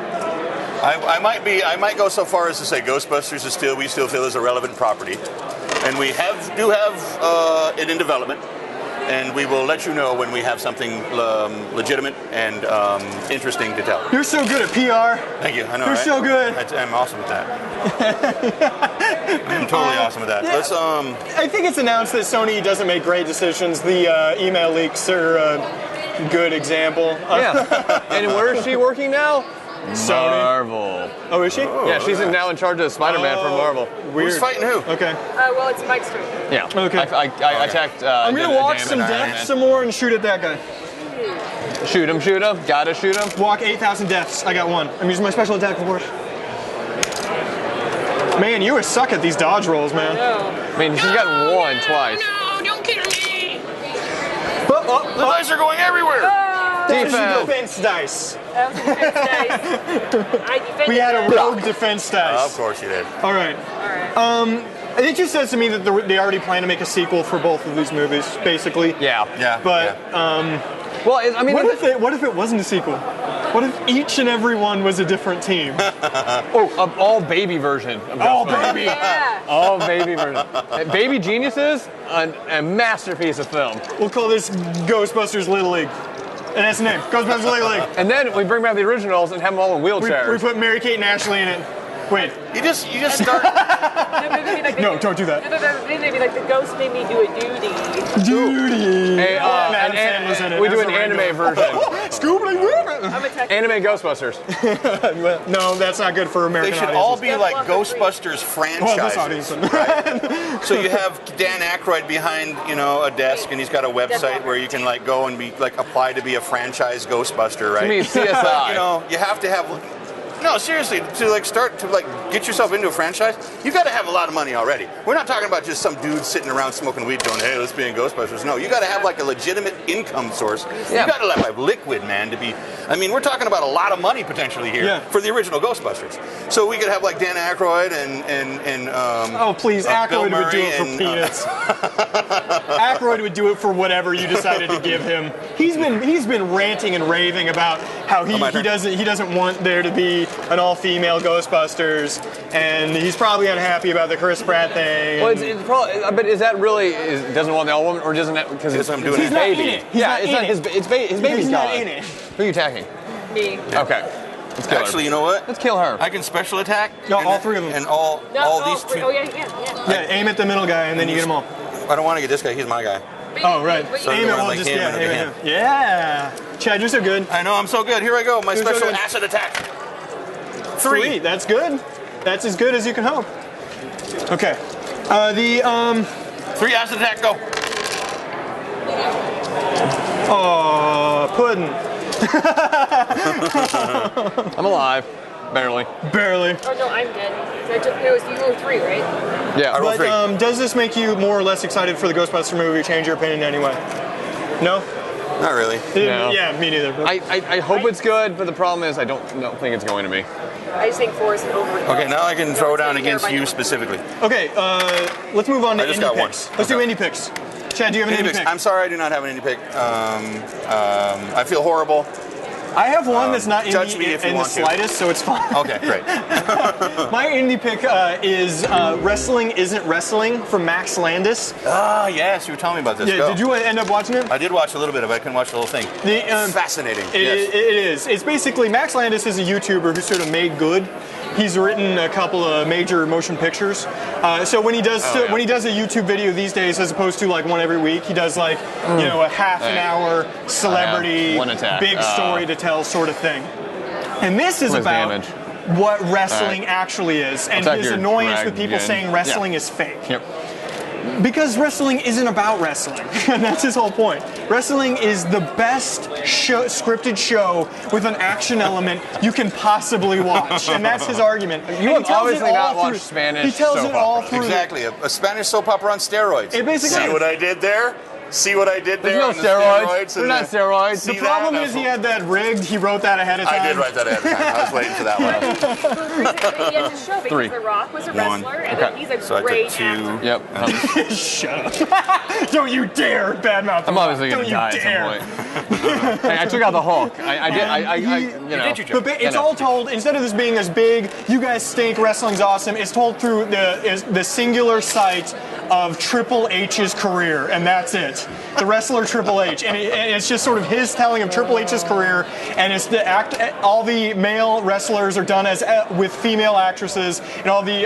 Speaker 2: I might go so far as to say Ghostbusters we still feel is a relevant property, and we do have it in development. And we will let you know when we have something legitimate and interesting to tell.
Speaker 4: You're so good at PR.
Speaker 2: Thank you. I know.
Speaker 4: You're so good.
Speaker 2: I'm awesome at that. I'm totally awesome at that.
Speaker 4: Yeah.
Speaker 2: Let's.
Speaker 4: I think it's announced that Sony doesn't make great decisions. The email leaks are a good example.
Speaker 1: Yeah. And where is she working now?
Speaker 4: Sony.
Speaker 1: Marvel.
Speaker 4: Oh, is she?
Speaker 1: Yeah, she's now in charge of Spider-Man for Marvel.
Speaker 4: Weird.
Speaker 2: Who's fighting who?
Speaker 4: Okay.
Speaker 3: Well, it's Mike's turn.
Speaker 1: Yeah.
Speaker 4: Okay.
Speaker 1: I attacked.
Speaker 4: I'm gonna walk some deaths some more and shoot at that guy.
Speaker 1: Shoot him. Gotta shoot him.
Speaker 4: Walk 8,000 deaths. I got 1. I'm using my special attack, of course. Man, you suck at these dodge rolls, man.
Speaker 1: I mean, she's gotten 1 twice.
Speaker 3: No, don't kill me.
Speaker 2: The dice are going everywhere.
Speaker 4: Defense dice.
Speaker 3: That was a defense dice. I defended
Speaker 4: We had a
Speaker 3: that.
Speaker 4: rogue defense dice.
Speaker 2: Of course you did.
Speaker 4: All right. It just says to me that they already plan to make a sequel for both of these movies, basically.
Speaker 1: Yeah.
Speaker 4: But
Speaker 1: well, I mean,
Speaker 4: what if it wasn't a sequel? What if each and every one was a different team?
Speaker 1: all baby version of
Speaker 4: All
Speaker 1: Ghostbusters.
Speaker 4: baby.
Speaker 3: Yeah.
Speaker 1: All baby version. Baby Geniuses, a masterpiece of film.
Speaker 4: We'll call this Ghostbusters Little League. And that's the name, Ghostbusters Little League.
Speaker 1: And then we bring back the originals and have them all in wheelchairs.
Speaker 4: We put Mary-Kate and Ashley in it. Wait.
Speaker 2: You just start.
Speaker 4: No, don't do that.
Speaker 3: Maybe like the ghost made me do a duty.
Speaker 1: Hey, we do an anime version. Anime Ghostbusters.
Speaker 4: No, that's not good for American
Speaker 2: They should
Speaker 4: audiences.
Speaker 2: all be like Ghostbusters franchises. Right? So you have Dan Aykroyd behind, a desk, and he's got a website where you can like go and be like apply to be a franchise Ghostbuster, right?
Speaker 1: I mean, CSI.
Speaker 2: You have to have. No, seriously, to start to get yourself into a franchise, you got to have a lot of money already. We're not talking about just some dude sitting around smoking weed going, hey, let's be in Ghostbusters. No, you got to have like a legitimate income source.
Speaker 1: Yeah.
Speaker 2: You got to have liquid, man, to be. I mean, we're talking about a lot of money potentially here for the original Ghostbusters. So we could have like Dan Aykroyd and
Speaker 4: oh please, Aykroyd would do it for peanuts. Aykroyd would do it for whatever you decided to give him. He's been ranting and raving about how he doesn't want there to be an all-female Ghostbusters, and he's probably unhappy about the Chris Pratt thing.
Speaker 1: Well, it's probably, but is that really doesn't want the all woman, or doesn't that because it's his baby? His baby's gone.
Speaker 4: In it.
Speaker 1: Who are you attacking?
Speaker 3: Me.
Speaker 1: Okay. Let's kill her.
Speaker 2: Actually, you know what?
Speaker 1: Let's kill her.
Speaker 2: I can special attack.
Speaker 4: No, all 3 of them.
Speaker 2: And all these 2.
Speaker 3: Oh yeah.
Speaker 4: Yeah, aim at the middle guy, and then you get them all.
Speaker 2: I don't want to get this guy. He's my guy.
Speaker 4: Oh, right.
Speaker 3: Wait,
Speaker 2: So
Speaker 4: Aim it,
Speaker 2: going
Speaker 4: we'll
Speaker 2: like
Speaker 4: just,
Speaker 2: him
Speaker 4: yeah,
Speaker 2: and
Speaker 4: aim
Speaker 2: him.
Speaker 4: it. Yeah. Chad, you're so good.
Speaker 2: I know, I'm so good. Here I go. My
Speaker 4: You're so
Speaker 2: special
Speaker 4: good.
Speaker 2: acid attack.
Speaker 4: 3. That's good. That's as good as you can hope. Okay.
Speaker 2: 3 acid attack, go.
Speaker 4: Oh, pudding.
Speaker 1: I'm alive. Barely.
Speaker 4: Barely.
Speaker 3: Oh no, I'm dead. It was you rolled 3, right?
Speaker 1: Yeah.
Speaker 2: I rolled 3.
Speaker 4: But does this make you more or less excited for the Ghostbuster movie? Change your opinion in any way? No?
Speaker 2: Not really.
Speaker 1: No.
Speaker 4: Yeah, me neither.
Speaker 1: I hope it's good, but the problem is I don't think it's going to be.
Speaker 3: I just think 4 is an over.
Speaker 2: Okay, now I can throw down against you specifically.
Speaker 4: Okay, let's move on to
Speaker 2: I just
Speaker 4: indie
Speaker 2: got one.
Speaker 4: picks. Let's do
Speaker 2: Okay.
Speaker 4: indie picks. Chad, do you have an indie pick?
Speaker 2: I'm sorry I do not have an indie pick. I feel horrible.
Speaker 4: I have one that's not
Speaker 2: judge me
Speaker 4: indie
Speaker 2: if you
Speaker 4: in the
Speaker 2: want to.
Speaker 4: slightest, so it's fine.
Speaker 2: Okay, great.
Speaker 4: My indie pick is Wrestling Isn't Wrestling from Max Landis.
Speaker 2: Ah, yes, you were telling me about this.
Speaker 4: Yeah,
Speaker 2: Go.
Speaker 4: did you end up watching it?
Speaker 2: I did watch a little bit of it. I couldn't watch the whole thing. Fascinating.
Speaker 4: It is. It's basically Max Landis is a YouTuber who sort of made good. He's written a couple of major motion pictures. So when he does when he does a YouTube video these days, as opposed to like one every week, he does like a half an hour celebrity
Speaker 1: one attack.
Speaker 4: big story to tell sort of thing. And this is
Speaker 1: Was
Speaker 4: about
Speaker 1: damage.
Speaker 4: what wrestling actually is, and
Speaker 1: attack
Speaker 4: his
Speaker 1: your
Speaker 4: annoyance
Speaker 1: drag
Speaker 4: with people
Speaker 1: again.
Speaker 4: saying wrestling
Speaker 1: Yeah.
Speaker 4: is fake.
Speaker 1: Yep.
Speaker 4: Because wrestling isn't about wrestling, and that's his whole point. Wrestling is the best scripted show with an action element you can possibly watch, and that's his argument.
Speaker 1: You have obviously not watched Spanish
Speaker 4: He tells
Speaker 1: soap
Speaker 4: it all
Speaker 1: opera.
Speaker 4: through.
Speaker 2: Exactly. A Spanish soap opera on steroids.
Speaker 4: It basically
Speaker 2: See what I did there? See what I did there?
Speaker 1: There's
Speaker 2: on
Speaker 1: no
Speaker 2: the
Speaker 1: steroids. They're
Speaker 2: and
Speaker 1: not steroids.
Speaker 2: See
Speaker 4: The problem
Speaker 2: that?
Speaker 4: is he had that rigged. He wrote that ahead of time.
Speaker 2: I did write that ahead of time. I was waiting for that one.
Speaker 3: He has a show because
Speaker 1: 3.
Speaker 3: The Rock was a
Speaker 2: One.
Speaker 3: wrestler, and
Speaker 1: Okay.
Speaker 3: then he's a
Speaker 2: So I
Speaker 3: great
Speaker 2: took 2.
Speaker 3: actor.
Speaker 1: Yep.
Speaker 4: Shut up! Don't you dare badmouth.
Speaker 1: I'm obviously
Speaker 4: Don't
Speaker 1: gonna
Speaker 4: you
Speaker 1: die
Speaker 4: dare.
Speaker 1: at some point. Hey, I took out the Hulk. I did. You know.
Speaker 2: did your job.
Speaker 4: But it's all told, instead of this being as big, you guys stink, wrestling's awesome, it's told through the singular sight of Triple H's career, and that's it. The wrestler Triple H. And it's just sort of his telling of Triple H's career, and it's the all the male wrestlers are done as with female actresses, and all the,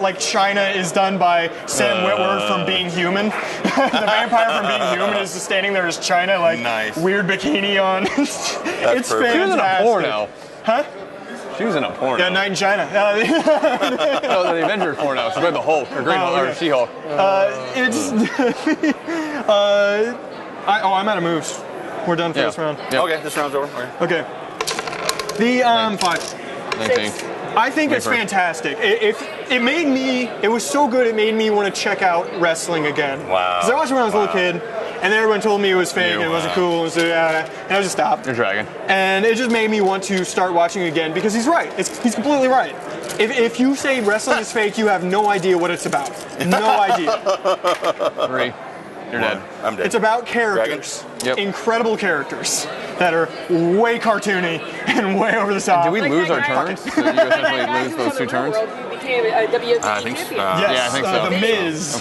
Speaker 4: like China is done by Sam Witwer from Being Human. The vampire from Being Human is just standing there as China, like
Speaker 2: Nice.
Speaker 4: weird bikini on. It's
Speaker 2: perfect.
Speaker 1: She was in a
Speaker 4: fantastic.
Speaker 1: porno.
Speaker 4: Huh?
Speaker 1: She was in a porno.
Speaker 4: Yeah, Night in China.
Speaker 1: No, the Avengers porno. She played the Hulk or Green Hulk
Speaker 4: okay.
Speaker 1: or She-Hulk.
Speaker 4: It's. I'm out of moves. We're done for this round.
Speaker 1: Yep.
Speaker 2: Okay, this round's over. Okay.
Speaker 4: Okay. The 5.
Speaker 1: 19.
Speaker 4: I think it's
Speaker 1: Wafer.
Speaker 4: fantastic. It was so good. It made me want to check out wrestling again.
Speaker 2: Wow.
Speaker 4: Because I watched it when I was a little kid, and then everyone told me it was fake and it wasn't cool, and so and I just stopped.
Speaker 1: You're dragging.
Speaker 4: And it just made me want to start watching again because he's right. He's completely right. If you say wrestling is fake, you have no idea what it's about. No idea.
Speaker 1: 3. You're dead.
Speaker 2: I'm dead.
Speaker 4: It's about characters.
Speaker 1: Yep.
Speaker 4: Incredible characters that are way cartoony and way over the top.
Speaker 1: Did we
Speaker 3: Like
Speaker 1: lose
Speaker 3: that
Speaker 1: our
Speaker 3: guy-
Speaker 1: turns? Did you essentially lose
Speaker 3: From
Speaker 1: those
Speaker 3: the
Speaker 1: 2
Speaker 3: real
Speaker 1: turns?
Speaker 3: world who became a WWE
Speaker 2: I think so.
Speaker 3: champion.
Speaker 4: Yes,
Speaker 1: Yeah, I think so.
Speaker 4: The Miz.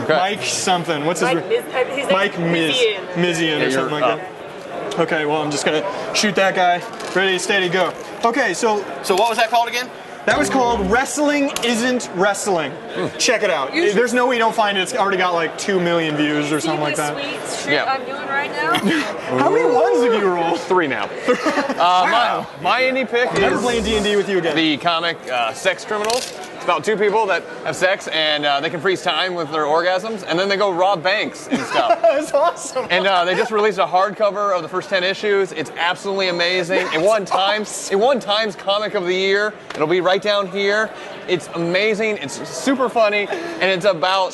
Speaker 1: Okay.
Speaker 4: Mike something. What's his
Speaker 3: Mike
Speaker 4: name?
Speaker 3: Miz,
Speaker 4: Mike Miz. Mizian or
Speaker 1: you're
Speaker 4: something like
Speaker 1: up.
Speaker 4: that. Okay, well, I'm just going to shoot that guy. Ready, steady, go. Okay, so
Speaker 2: So what was that called again?
Speaker 4: that was called Wrestling Isn't Wrestling. Check it out. There's no way you don't find it. It's already got like 2 million views or something like that.
Speaker 3: Sweet shit
Speaker 1: Yeah.
Speaker 3: I'm doing right now.
Speaker 4: How many ones have you rolled?
Speaker 1: 3 now. My indie pick
Speaker 4: Never
Speaker 1: is
Speaker 4: playing D&D with you again.
Speaker 1: the comic Sex Criminals. It's about 2 people that have sex and they can freeze time with their orgasms, and then they go rob banks and stuff.
Speaker 4: That's awesome.
Speaker 1: And they just released a hardcover of the first 10 issues. It's absolutely amazing. It won Times Comic of the Year. It'll be right down here. It's amazing. It's super funny, and it's about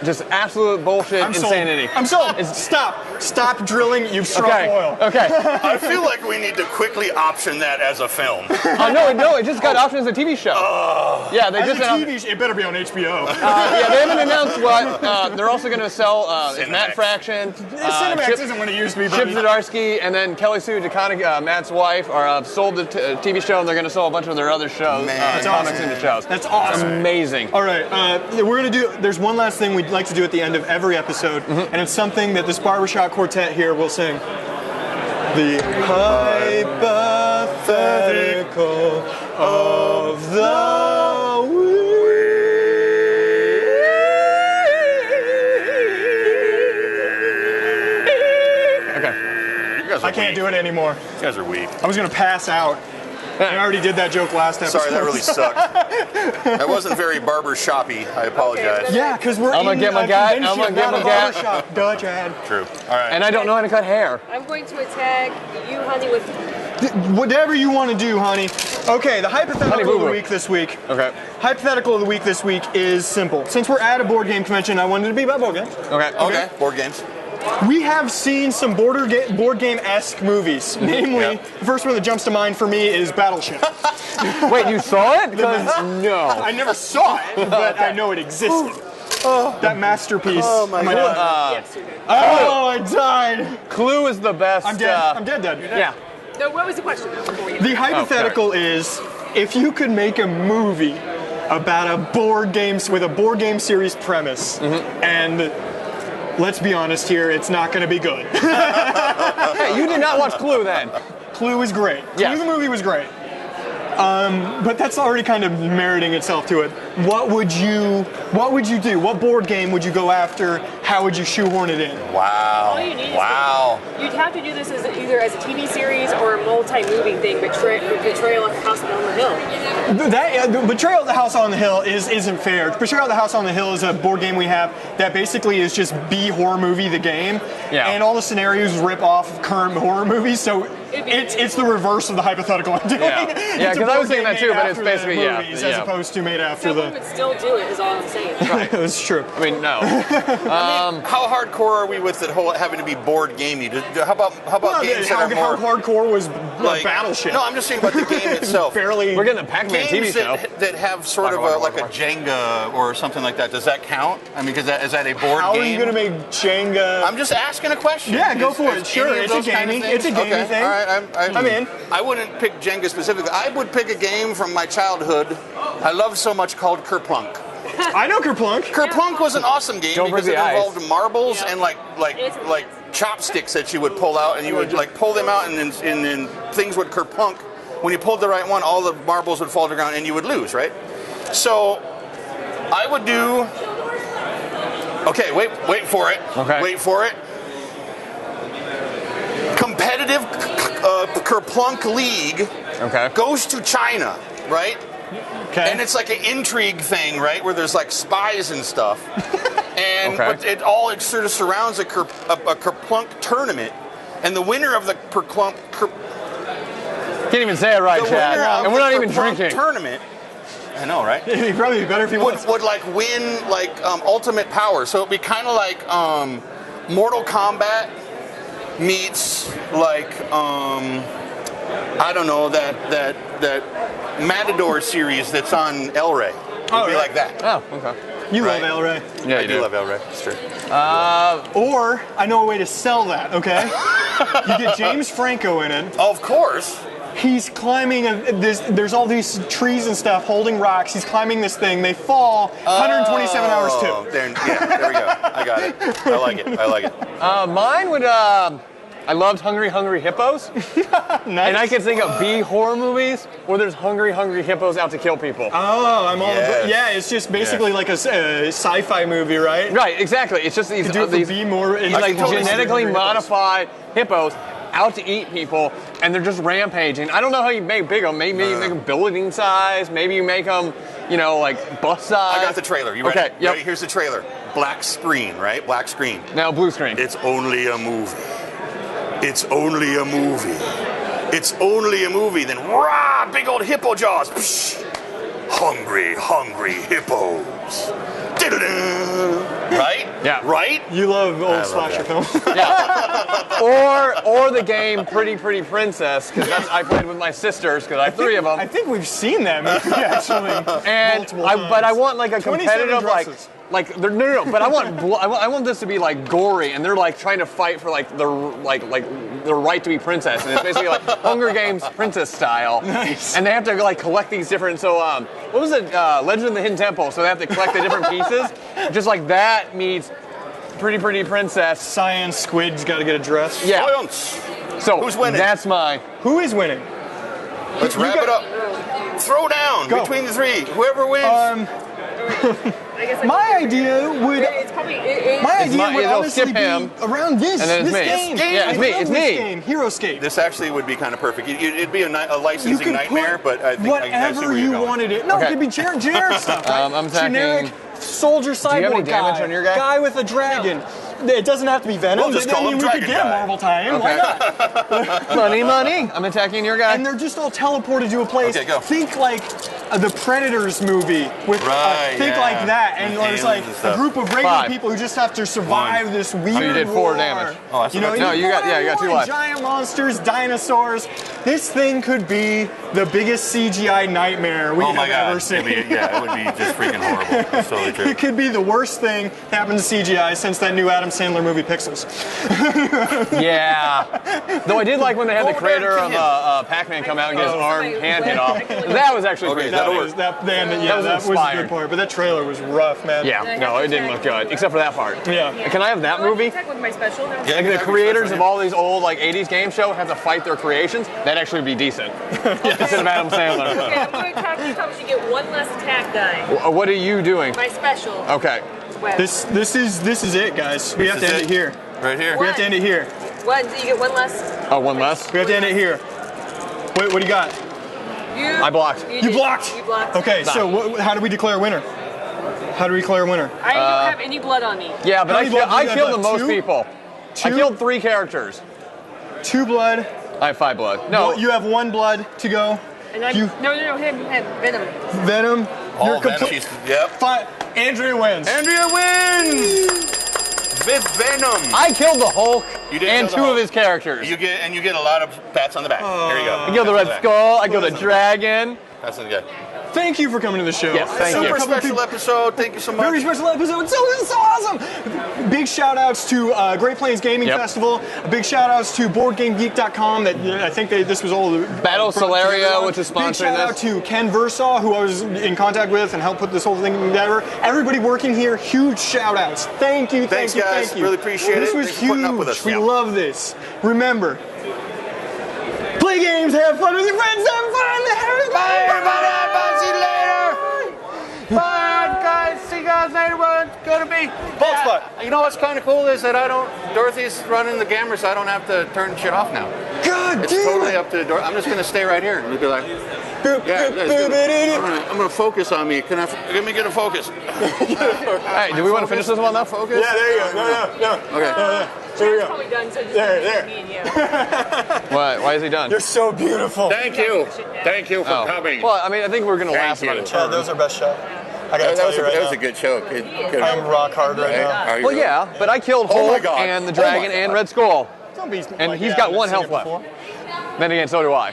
Speaker 1: just absolute bullshit insanity.
Speaker 4: I'm sold. Stop drilling. You've struck oil.
Speaker 1: Okay.
Speaker 2: I feel like we need to quickly option that as a film.
Speaker 1: No, it just got optioned as a TV show. Yeah, they
Speaker 4: As
Speaker 1: just
Speaker 4: a TV show, it better be on HBO.
Speaker 1: yeah, they haven't announced what. They're also going to sell Matt Fraction,
Speaker 4: Cinemax isn't what it used to be,
Speaker 1: Chip
Speaker 4: buddy.
Speaker 1: Zdarsky, and then Kelly Sue DeConnick, Matt's wife, are sold the TV show, and they're going to sell a bunch of their other shows,
Speaker 2: Man.
Speaker 1: comics into shows.
Speaker 4: That's awesome.
Speaker 1: It's amazing.
Speaker 4: All right, we're gonna do. There's one last thing we'd like to do at the end of every episode, and it's something that this barbershop quartet here will sing. The hypothetical of the week. I can't do it anymore.
Speaker 2: You guys are weak.
Speaker 4: I was gonna pass out. I already did that joke last episode.
Speaker 2: Sorry, that really sucked. That wasn't very barber shoppy. I apologize.
Speaker 4: Yeah, because we're
Speaker 1: I'm gonna
Speaker 4: in
Speaker 1: get my
Speaker 4: a
Speaker 1: guy.
Speaker 4: convention,
Speaker 1: I'm gonna get
Speaker 4: not
Speaker 1: my
Speaker 4: a
Speaker 1: guy.
Speaker 4: barbershop. Duh, Chad.
Speaker 2: True. All right.
Speaker 1: And I don't know how to cut hair.
Speaker 3: I'm going to attack you, honey, with
Speaker 4: Whatever you want to do, honey. Okay, the hypothetical
Speaker 1: Honey,
Speaker 4: of the
Speaker 1: boo-boo.
Speaker 4: week this week.
Speaker 1: Okay.
Speaker 4: Hypothetical of the week this week is simple. Since we're at a board game convention, I wanted it to be about board games.
Speaker 1: Okay.
Speaker 2: Okay. Board games.
Speaker 4: We have seen some board game-esque movies. Namely,
Speaker 2: Yep.
Speaker 4: the first one that jumps to mind for me is Battleship.
Speaker 1: Wait, you saw it? Because no.
Speaker 4: I never saw it, but I know it existed. That masterpiece.
Speaker 2: Oh my God.
Speaker 3: yes, you did.
Speaker 4: Oh, I died.
Speaker 1: Clue is the best.
Speaker 4: I'm dead. I'm dead.
Speaker 1: Yeah.
Speaker 3: No, what was the question before you?
Speaker 4: The hypothetical is, if you could make a movie about a board games with a board game series premise, and let's be honest here, it's not going to be good.
Speaker 1: Hey, you did not watch Clue then.
Speaker 4: Clue was great.
Speaker 1: Yes.
Speaker 4: Clue the movie was great. But that's already kind of meriting itself to it. What would you do? What board game would you go after? How would you shoehorn it in?
Speaker 2: Wow.
Speaker 3: All you need is
Speaker 2: Wow.
Speaker 3: You'd have to do this as either as a TV series or a multi-movie thing, Betrayal at the House on the Hill.
Speaker 4: Betrayal at the House on the Hill isn't fair. Betrayal at the House on the Hill is a board game we have that basically is just B horror movie the game,
Speaker 1: Yeah.
Speaker 4: and all the scenarios rip off of current horror movies. So it's the reverse of the hypothetical I'm doing.
Speaker 1: Yeah. Yeah,
Speaker 4: It's a
Speaker 1: 'cause I was
Speaker 4: board
Speaker 1: thinking
Speaker 4: game
Speaker 1: that too,
Speaker 4: made
Speaker 1: but it's
Speaker 4: after the
Speaker 1: basically, yeah,
Speaker 4: movies
Speaker 1: yeah.
Speaker 4: as opposed to made after
Speaker 3: Someone
Speaker 4: the.
Speaker 3: would still do it, is all I'm saying.
Speaker 4: That's true.
Speaker 1: I mean, no.
Speaker 2: How hardcore are we with it whole having to be board gamey? How about
Speaker 4: Well,
Speaker 2: games
Speaker 4: how,
Speaker 2: that are more
Speaker 4: how hardcore was
Speaker 2: like
Speaker 4: Battleship?
Speaker 2: No, I'm just saying about the game itself.
Speaker 4: Barely.
Speaker 1: We're getting a Pac-Man TV
Speaker 2: Games
Speaker 1: show.
Speaker 2: that have sort of a, like a Jenga or something like that. Does that count? I mean, is that a board
Speaker 4: How
Speaker 2: game?
Speaker 4: are you going to make Jenga?
Speaker 2: I'm just asking a question.
Speaker 4: Yeah, go for
Speaker 2: Is
Speaker 4: it. Sure,
Speaker 2: any of
Speaker 4: it's a
Speaker 2: those kind of
Speaker 4: gamey-
Speaker 2: things?
Speaker 4: it's a gamey
Speaker 2: Okay,
Speaker 4: thing.
Speaker 2: All right,
Speaker 4: I'm in.
Speaker 2: I wouldn't pick Jenga specifically. I would pick a game from my childhood I loved so much called Kerplunk.
Speaker 4: I know Kerplunk.
Speaker 2: Kerplunk was an awesome game
Speaker 1: Don't
Speaker 2: because
Speaker 1: break
Speaker 2: it
Speaker 1: the ice.
Speaker 2: involved marbles
Speaker 3: Yeah.
Speaker 2: and like chopsticks that you would pull out, and you would like pull them out, and then things would kerplunk. When you pulled the right one, all the marbles would fall to the ground, and you would lose, right? So I would do. Okay, wait for it.
Speaker 1: Okay.
Speaker 2: Wait for it. Competitive Kerplunk League
Speaker 1: Okay.
Speaker 2: goes to China, right?
Speaker 4: Okay.
Speaker 2: And it's like an intrigue thing, right? Where there's like spies and stuff. And
Speaker 1: Okay.
Speaker 2: but it sort of surrounds a Kerplunk tournament. And the winner of the Kerplunk
Speaker 1: Can't even say it right, Chad. And we're not even drinking.
Speaker 2: tournament. I know, right?
Speaker 4: It'd probably be better if he was.
Speaker 2: would like win like ultimate power. So it'd be kind of like Mortal Kombat meets like I don't know that Matador series that's on El Rey. It'd be like that.
Speaker 1: Oh, okay.
Speaker 4: You
Speaker 2: Right.
Speaker 4: love El Rey.
Speaker 1: Yeah,
Speaker 2: I
Speaker 1: you
Speaker 2: do love El Rey. It's true.
Speaker 4: Or I know a way to sell that. Okay. You get James Franco in it.
Speaker 2: Of course.
Speaker 4: He's climbing. There's all these trees and stuff holding rocks. He's climbing this thing. They fall. 127 hours too.
Speaker 2: There we go. I got it. I like it.
Speaker 1: Mine would. I loved Hungry Hungry Hippos,
Speaker 4: Nice.
Speaker 1: and I could think of B horror movies where there's hungry hippos out to kill people.
Speaker 4: Oh, I'm all.
Speaker 2: Yes.
Speaker 4: Yeah, it's just basically like a sci-fi movie, right?
Speaker 1: Right, exactly. It's just these
Speaker 4: Do it for
Speaker 1: these
Speaker 4: B more.
Speaker 1: these, like
Speaker 4: totally
Speaker 1: genetically
Speaker 4: see the
Speaker 1: modified hippos out to eat people, and they're just rampaging. I don't know how you make big them. Maybe you make them building size. Maybe you make them, like bus size.
Speaker 2: I got the trailer. You ready?
Speaker 1: Okay. Yep.
Speaker 2: Ready? Here's the trailer. Black screen, right? Black screen.
Speaker 1: Now blue screen.
Speaker 2: It's only a movie. It's only a movie. It's only a movie. Then, rah! Big old hippo jaws. Psh, hungry hippos. Diddle-doo. Right?
Speaker 1: Yeah.
Speaker 2: Right?
Speaker 4: You love old
Speaker 2: love
Speaker 4: slasher
Speaker 2: that.
Speaker 4: films.
Speaker 1: Yeah. or the game Pretty Pretty Princess, because I played with my sisters, because I have three of them.
Speaker 4: I think we've seen that movie actually.
Speaker 1: And
Speaker 4: multiple
Speaker 1: but I
Speaker 4: times.
Speaker 1: want like a
Speaker 4: 27
Speaker 1: competitive
Speaker 4: dresses.
Speaker 1: no. But I want this to be like gory, and they're like trying to fight for like the right to be princess, and it's basically like Hunger Games princess style.
Speaker 4: Nice.
Speaker 1: And they have to like collect these different. So what was it? Legend of the Hidden Temple. So they have to collect the different pieces, just like that meets Pretty Pretty Princess.
Speaker 4: Cyan Squid's got to get a dress.
Speaker 1: Yeah.
Speaker 2: Science.
Speaker 1: So
Speaker 2: Who's winning?
Speaker 1: That's mine.
Speaker 4: Who is winning?
Speaker 2: Let's wrap it up. Throw down
Speaker 4: Go.
Speaker 2: between the three. Whoever wins.
Speaker 3: I guess
Speaker 4: My idea would.
Speaker 3: It's probably. It,
Speaker 4: My idea
Speaker 1: mine-
Speaker 4: would
Speaker 1: it'll
Speaker 4: honestly
Speaker 1: skip
Speaker 4: be
Speaker 1: him,
Speaker 4: around this.
Speaker 1: and then it's
Speaker 4: this
Speaker 1: me.
Speaker 4: game.
Speaker 1: Yeah, it's
Speaker 4: I
Speaker 1: me,
Speaker 4: love
Speaker 1: it's
Speaker 4: this
Speaker 1: me.
Speaker 4: game, Heroscape.
Speaker 2: This actually would be kind of perfect. It'd be a
Speaker 4: You
Speaker 2: licensing
Speaker 4: could
Speaker 2: nightmare,
Speaker 4: put
Speaker 2: but I think I see
Speaker 4: whatever
Speaker 2: where you're
Speaker 4: you
Speaker 2: going.
Speaker 4: wanted it. No,
Speaker 1: Okay.
Speaker 4: it could be generic stuff. Right?
Speaker 1: I'm attacking-
Speaker 4: Generic soldier cyborg
Speaker 1: you have any damage
Speaker 4: guy,
Speaker 1: on your guy?
Speaker 4: with a dragon. It doesn't have to be Venom.
Speaker 2: We'll just call him
Speaker 4: we
Speaker 2: Dragon
Speaker 4: could get
Speaker 2: Guy.
Speaker 4: Marvel tie-in. Why not?
Speaker 1: Money. I'm attacking your guy.
Speaker 4: And they're just all teleported to a place.
Speaker 2: Okay, go.
Speaker 4: Think like the Predators movie with
Speaker 2: Right,
Speaker 4: think
Speaker 2: yeah.
Speaker 4: like that, and
Speaker 2: With
Speaker 4: there's like
Speaker 2: aliens and
Speaker 4: a
Speaker 2: stuff.
Speaker 4: group of regular
Speaker 1: 5.
Speaker 4: people who just have to survive this weird
Speaker 1: you did 4
Speaker 4: war.
Speaker 1: damage.
Speaker 2: Oh, that's
Speaker 4: You know,
Speaker 2: what I
Speaker 1: No,
Speaker 2: did.
Speaker 1: you got 2 life.
Speaker 4: Giant monsters, dinosaurs. This thing could be the biggest CGI nightmare we
Speaker 2: Oh my
Speaker 4: have ever
Speaker 2: god.
Speaker 4: seen.
Speaker 2: It would be just freaking horrible. That's totally true.
Speaker 4: It could be the worst thing that happened to CGI since that new Adam Sandler movie Pixels.
Speaker 1: Yeah. Though I did like when they had
Speaker 2: Go
Speaker 1: the
Speaker 2: over there and
Speaker 1: creator
Speaker 2: kill
Speaker 1: of
Speaker 2: him.
Speaker 1: Pac-Man come out and get his
Speaker 3: Oh.
Speaker 1: arm hand hit off. That was actually
Speaker 2: Okay,
Speaker 1: pretty
Speaker 2: that'll
Speaker 1: good.
Speaker 2: work.
Speaker 4: That
Speaker 1: was
Speaker 4: was a
Speaker 1: inspired.
Speaker 4: good part, but that trailer was rough, man.
Speaker 1: Yeah, no, it didn't look good, except for that part.
Speaker 4: Yeah.
Speaker 1: Can I have that
Speaker 3: I like
Speaker 1: movie?
Speaker 3: to check with my special. That was-
Speaker 2: Yeah.
Speaker 1: Like the
Speaker 2: Exactly,
Speaker 1: creators
Speaker 2: special,
Speaker 1: of
Speaker 2: yeah.
Speaker 1: all these old like 80s game show have to fight their creations. That'd actually be decent. Instead of Adam Sandler.
Speaker 3: Okay, I'm going to talk to Thomas. You get one less attack die.
Speaker 1: What are you doing?
Speaker 3: My special.
Speaker 1: Okay.
Speaker 3: Web.
Speaker 4: This is it, guys. We have to
Speaker 2: is
Speaker 4: end
Speaker 2: it.
Speaker 4: it here.
Speaker 2: Right here.
Speaker 4: We have to end it here.
Speaker 3: One. So you get one less.
Speaker 1: Oh, one less?
Speaker 4: We have to end it here. What do you got?
Speaker 3: You.
Speaker 1: I blocked.
Speaker 4: You
Speaker 3: did-
Speaker 4: blocked.
Speaker 3: You blocked.
Speaker 4: Okay,
Speaker 1: Nah.
Speaker 4: so how do we declare a winner? How do we declare a winner?
Speaker 3: I don't have any blood on me.
Speaker 1: Yeah, but
Speaker 4: How
Speaker 1: I,
Speaker 4: many blood do
Speaker 1: I
Speaker 4: you have
Speaker 1: killed the
Speaker 4: left?
Speaker 1: most
Speaker 4: 2?
Speaker 1: people. I
Speaker 4: 2?
Speaker 1: killed 3 characters.
Speaker 4: 2 blood.
Speaker 1: I have 5 blood. No,
Speaker 4: You have 1 blood to go.
Speaker 3: And I'm,
Speaker 4: You-
Speaker 3: no, him, Venom.
Speaker 4: Venom.
Speaker 2: All
Speaker 4: You're
Speaker 2: Venom.
Speaker 4: complete.
Speaker 2: Yep.
Speaker 4: Fine. Andrea wins.
Speaker 2: Andrea wins. With Venom.
Speaker 1: I killed the Hulk
Speaker 2: You did
Speaker 1: and
Speaker 2: kill the
Speaker 1: 2 of
Speaker 2: Hulk.
Speaker 1: his characters.
Speaker 2: You get a lot of pats on the back. There you go.
Speaker 1: I killed the Red Skull. I killed the Dragon.
Speaker 2: That's the guy.
Speaker 4: Thank you for coming to the show.
Speaker 1: Yes, thank
Speaker 2: Super
Speaker 1: you.
Speaker 2: special episode. Thank you so much.
Speaker 4: Very special episode. So this is so awesome. Big shout outs to Great Plains Gaming
Speaker 1: Yep.
Speaker 4: Festival. Big shout outs to BoardGameGeek.com. That I think this was all the
Speaker 1: Battle
Speaker 4: brought
Speaker 1: Solaria,
Speaker 4: together.
Speaker 1: which is
Speaker 4: Big
Speaker 1: sponsoring
Speaker 4: shout out
Speaker 1: this.
Speaker 4: to Ken Versaw, who I was in contact with and helped put this whole thing together. Everybody working here, huge shout outs. Thank you.
Speaker 2: Thanks,
Speaker 4: thank you,
Speaker 2: guys.
Speaker 4: Thank you.
Speaker 2: Really appreciate
Speaker 4: this
Speaker 2: it.
Speaker 4: was
Speaker 2: Thanks for
Speaker 4: huge.
Speaker 2: putting up with us.
Speaker 4: We
Speaker 2: Yeah.
Speaker 4: love this. Remember, play games, have fun with your friends, have fun.
Speaker 2: Bye, everybody. I'll see you later. Bye, guys. See you guys later. Well, it's gonna be.
Speaker 4: Bald spot.
Speaker 2: You know what's kind of cool is that Dorothy's running the camera, so I don't have to turn shit off now.
Speaker 4: God
Speaker 2: It's
Speaker 4: damn
Speaker 2: totally
Speaker 4: it.
Speaker 2: up to Dorothy. I'm just gonna stay right here and be like,
Speaker 4: Boop,
Speaker 2: yeah.
Speaker 4: boop, boop, boop, boop.
Speaker 2: I'm gonna focus on me. Let me get a focus.
Speaker 1: Hey, do we want to finish this one though?
Speaker 2: Focus.
Speaker 4: Yeah, there you go. No.
Speaker 2: Okay.
Speaker 4: There we
Speaker 3: It's
Speaker 4: go.
Speaker 3: probably done, so just
Speaker 4: There.
Speaker 3: me and you.
Speaker 1: Why is he done?
Speaker 4: You're so beautiful.
Speaker 2: Thank you. Thank you for
Speaker 1: Oh.
Speaker 2: coming.
Speaker 1: Well, I mean, I think we're gonna
Speaker 2: Thank
Speaker 1: last
Speaker 2: you.
Speaker 1: about a
Speaker 4: Yeah,
Speaker 1: turn.
Speaker 4: those are best shots. I gotta
Speaker 2: That
Speaker 4: tell
Speaker 2: was
Speaker 4: you right
Speaker 2: a
Speaker 4: now.
Speaker 2: good show. Good.
Speaker 4: I'm rock hard right now.
Speaker 2: Are you
Speaker 1: Well,
Speaker 2: really?
Speaker 1: yeah, but I killed
Speaker 2: Oh my
Speaker 1: Hulk
Speaker 2: God.
Speaker 1: and the
Speaker 2: Oh my
Speaker 1: Dragon and
Speaker 2: God.
Speaker 1: Red Skull.
Speaker 4: Don't be
Speaker 1: And
Speaker 4: like
Speaker 1: he's
Speaker 4: that.
Speaker 1: got
Speaker 4: I've
Speaker 1: 1
Speaker 4: seen
Speaker 1: health
Speaker 4: it
Speaker 1: left.
Speaker 4: before.
Speaker 1: Then again, so do I.